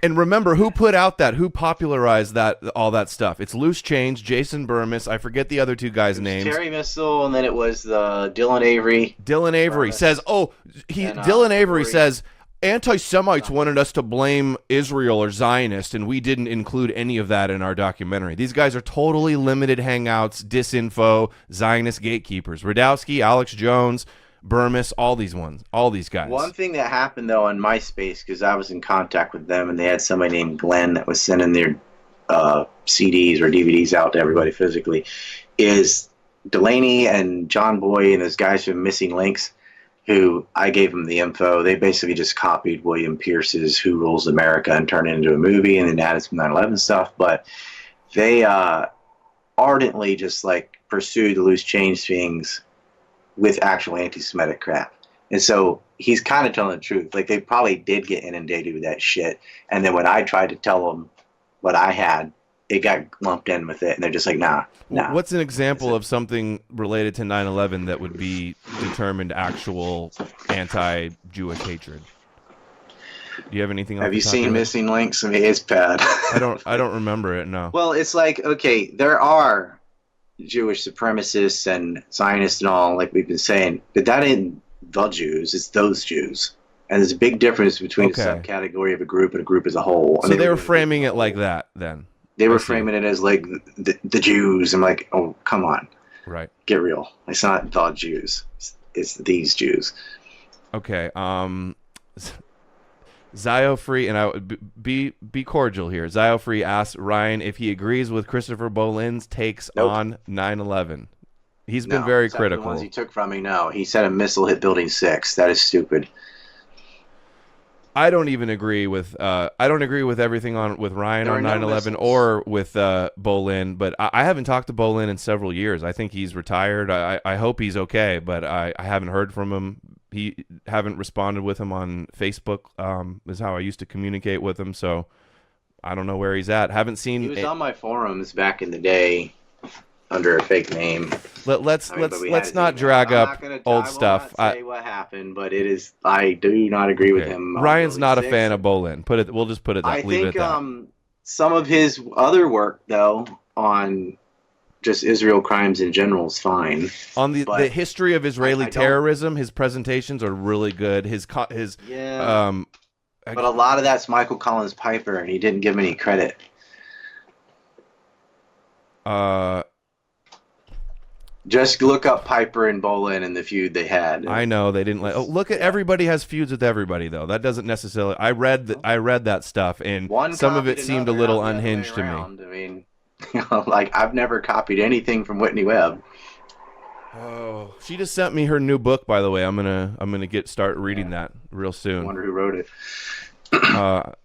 And remember, who put out that? Who popularized that? All that stuff. It's loose change. Jason Burmis. I forget the other 2 guys' names. Terry Missile, and then it was Dylan Avery. Dylan Avery says, Dylan Avery says, anti-Semites wanted us to blame Israel or Zionist, and we didn't include any of that in our documentary. These guys are totally limited hangouts, disinfo, Zionist gatekeepers. Radowski, Alex Jones, Burmis, all these guys. One thing that happened, though, on MySpace, because I was in contact with them, and they had somebody named Glenn that was sending their CDs or DVDs out to everybody physically, is Delaney and John Boy and those guys from Missing Links, who I gave them the info. They basically just copied William Pierce's Who Rules America and turned it into a movie and then added some 9/11 stuff. But they ardently just pursued the loose change things with actual anti-Semitic crap. And so he's kind of telling the truth. Like, they probably did get inundated with that shit. And then when I tried to tell them what I had, it got lumped in with it. And they're just like, nah. What's an example of something related to 9/11 that would be determined actual anti-Jewish hatred? Do you have anything? Have you seen Missing Links? I mean, it's bad. I don't remember it. No. Well, it's like, okay, there are Jewish supremacists and Zionists and all, like we've been saying, but that ain't the Jews. It's those Jews, and there's a big difference between a subcategory of a group and a group as a whole. So they were framing it like that then. They were framing it as like the Jews. I'm like, oh, come on, right? Get real. It's not the Jews. It's these Jews. Okay. Ziofree, and I would be cordial here. Ziofree asks Ryan if he agrees with Christopher Bolin's takes on 9/11. He's been very critical. The ones he took from me, no. He said a missile hit Building 6. That is stupid. I don't even agree with everything with Ryan on 9/11 or with Bolin, but I haven't talked to Bolin in several years. I think he's retired. I hope he's okay, but I haven't heard from him. He haven't responded with him on Facebook. Is how I used to communicate with him. So I don't know where he's at. Haven't seen. He was on my forums back in the day under a fake name. Let's not drag up old stuff. I will not say what happened, but it is. I do not agree with him. Ryan's not a fan of Bolin. We'll just put it. Leave it at that. Some of his other work though on just Israel crimes in general is fine. On the history of Israeli terrorism, his presentations are really good. But a lot of that's Michael Collins Piper, and he didn't give him any credit. Just look up Piper and Bolin and the feud they had. I know they didn't look at everybody has feuds with everybody though. That doesn't necessarily. I read that stuff, and some of it seemed a little unhinged to me. I mean, like I've never copied anything from Whitney Webb. Oh, she just sent me her new book, by the way. I'm gonna start reading that real soon. I wonder who wrote it.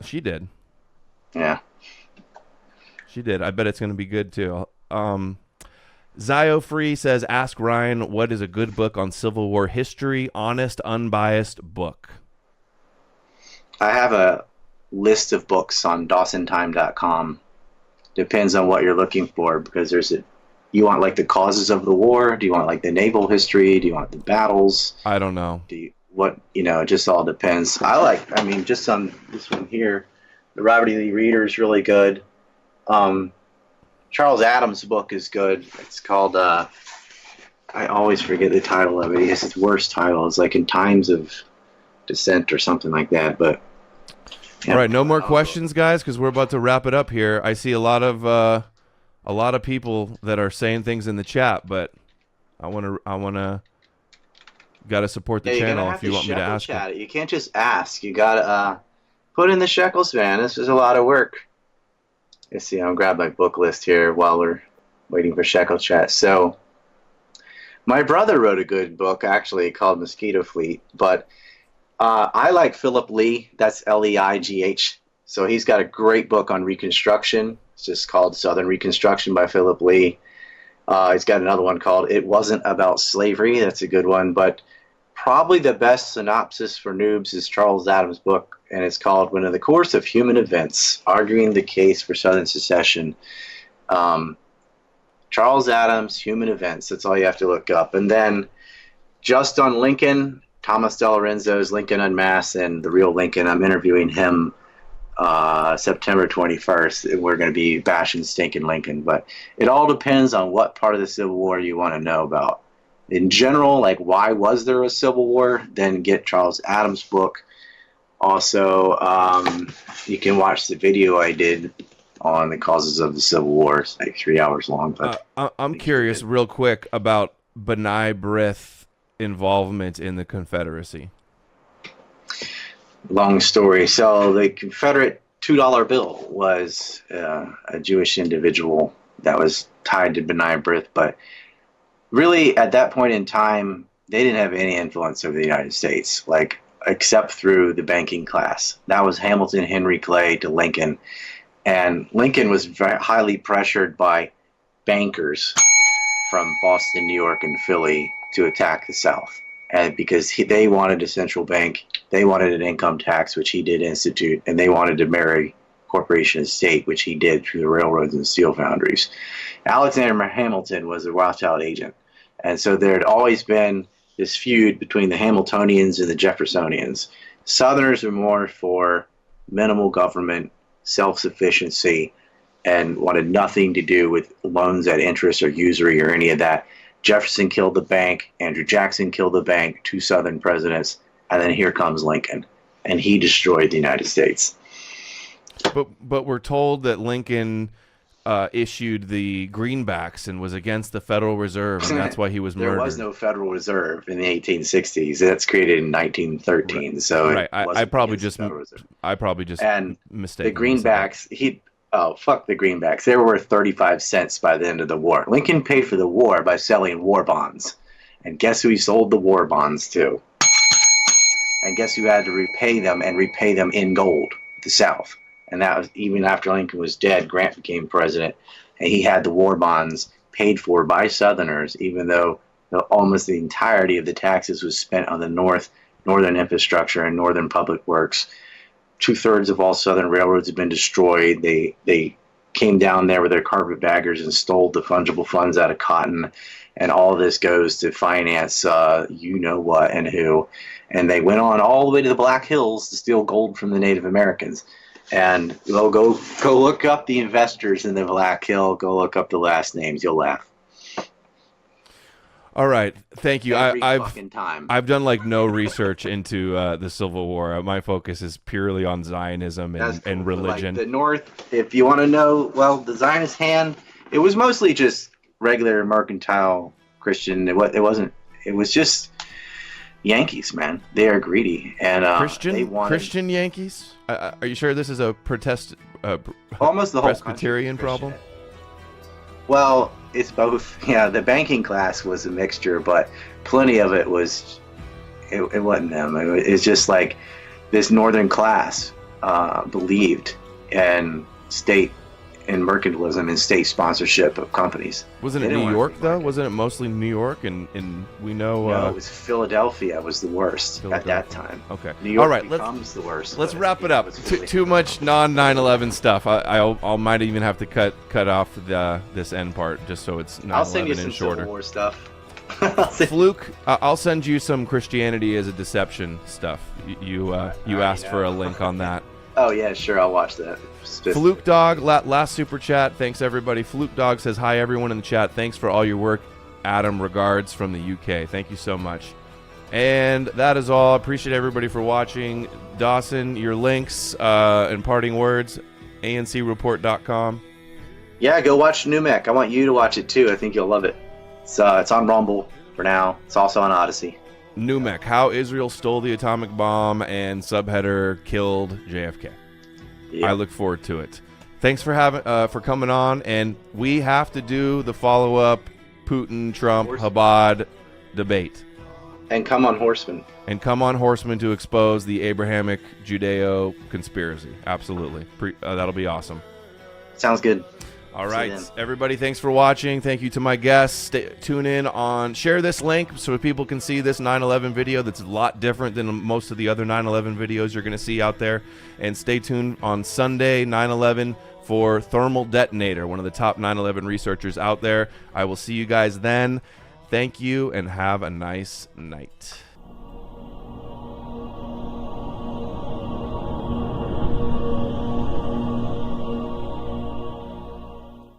She did. Yeah, she did. I bet it's gonna be good too. Ziofree says, ask Ryan what is a good book on Civil War history, honest, unbiased book. I have a list of books on DawsonTime.com. Depends on what you're looking for, because you want like the causes of the war? Do you want like the naval history? Do you want the battles? I don't know. It just all depends. Just on this one here, the Robert E. Lee Reader is really good. Charles Adams' book is good. It's called, I always forget the title of it. He has its worst title. It's like In Times of Dissent or something like that. But all right, no more questions, guys, because we're about to wrap it up here. I see a lot of people that are saying things in the chat, but I wanna gotta support the channel if you want me to ask. You can't just ask. You gotta put in the shekels, man. This is a lot of work. Let's see, I'll grab my book list here while we're waiting for Shekel Chat. So, my brother wrote a good book, actually, called Mosquito Fleet. But I like Philip Lee. That's Leigh. So, he's got a great book on Reconstruction. It's just called Southern Reconstruction by Philip Lee. He's got another one called It Wasn't About Slavery. That's a good one. But probably the best synopsis for noobs is Charles Adams' book, and it's called When in the Course of Human Events, Arguing the Case for Southern Secession. Charles Adams, Human Events, that's all you have to look up. And then just on Lincoln, Thomas DeLorenzo's Lincoln Unmasked and The Real Lincoln. I'm interviewing him September 21st. We're going to be bashing stinking Lincoln, but it all depends on what part of the Civil War you want to know about. In general, like why was there a Civil War, then get Charles Adams' book. Also, you can watch the video I did on the causes of the Civil War. It's like 3 hours long. But I'm curious real quick about B'nai B'rith involvement in the Confederacy. Long story. So the Confederate $2 bill was a Jewish individual that was tied to B'nai B'rith, but really, at that point in time, they didn't have any influence over the United States, except through the banking class. That was Hamilton, Henry Clay to Lincoln. And Lincoln was very highly pressured by bankers from Boston, New York, and Philly to attack the South. and because they wanted a central bank, they wanted an income tax, which he did institute, and they wanted to marry corporation and state, which he did through the railroads and steel foundries. Alexander Hamilton was a Rothschild agent, and so there had always been this feud between the Hamiltonians and the Jeffersonians. Southerners were more for minimal government, self-sufficiency, and wanted nothing to do with loans at interest or usury or any of that. Jefferson killed the bank, Andrew Jackson killed the bank, 2 Southern presidents, and then here comes Lincoln, and he destroyed the United States. But we're told that Lincoln issued the greenbacks and was against the Federal Reserve, and that's why he was murdered. There was no Federal Reserve in the 1860s. That's created in 1913. Right. So right. I probably just and mistaken the greenbacks. Fuck the greenbacks. They were worth 35 cents by the end of the war. Lincoln paid for the war by selling war bonds, and guess who he sold the war bonds to? And guess who had to repay them in gold? The South. And that was even after Lincoln was dead. Grant became president, and he had the war bonds paid for by Southerners, even though almost the entirety of the taxes was spent on the northern infrastructure and northern public works. 2/3 of all Southern railroads had been destroyed. They came down there with their carpetbaggers and stole the fungible funds out of cotton, and all this goes to finance you know what and who. And they went on all the way to the Black Hills to steal gold from the Native Americans. And go look up the investors in the Black Hill. Go look up the last names. You'll laugh. All right, thank you. I've done like no research into the Civil War. My focus is purely on Zionism and religion. Like the North, if you want to know, well, the Zionist hand, it was mostly just regular mercantile Christian. It wasn't. It was just Yankees, man. They are greedy, and Christian Yankees. Are you sure this is a almost the whole Presbyterian problem? Well, it's both. Yeah, the banking class was a mixture, but plenty of it was. It wasn't them. It's just like this northern class believed in state and mercantilism and state sponsorship of companies. Wasn't it New York though? Wasn't it mostly New York? And we know. No, it was Philadelphia was the worst at that time. Okay. New York all right, becomes the worst. Let's wrap it up. Too much non-9/11 stuff. I might even have to cut off this end part just so it's 9/11 I'll send you and some shorter. Civil War stuff. Fluke, I'll send you some Christianity as a deception stuff. You asked for a link on that. Oh yeah, sure. I'll watch that. Fluke Dog, last super chat. Thanks everybody. Fluke Dog says hi everyone in the chat. Thanks for all your work. Adam, regards from the UK. Thank you so much. And that is all. Appreciate everybody for watching. Dawson, your links and parting words. ancreport.com. Yeah, go watch NUMEC. I want you to watch it too. I think you'll love it. It's on Rumble for now. It's also on Odyssey. NUMEC, how Israel stole the atomic bomb and subheader killed JFK. Yep. I look forward to it. Thanks for coming on, and we have to do the follow-up Putin, Trump, Chabad debate. And come on Horseman. And come on Horseman to expose the Abrahamic Judeo conspiracy. Absolutely. That'll be awesome. Sounds good. All right, everybody, thanks for watching. Thank you to my guests. Tune in share this link so people can see this 9/11 video that's a lot different than most of the other 9/11 videos you're going to see out there. And stay tuned on Sunday, 9/11, for Thermal Detonator, one of the top 9/11 researchers out there. I will see you guys then. Thank you, and have a nice night.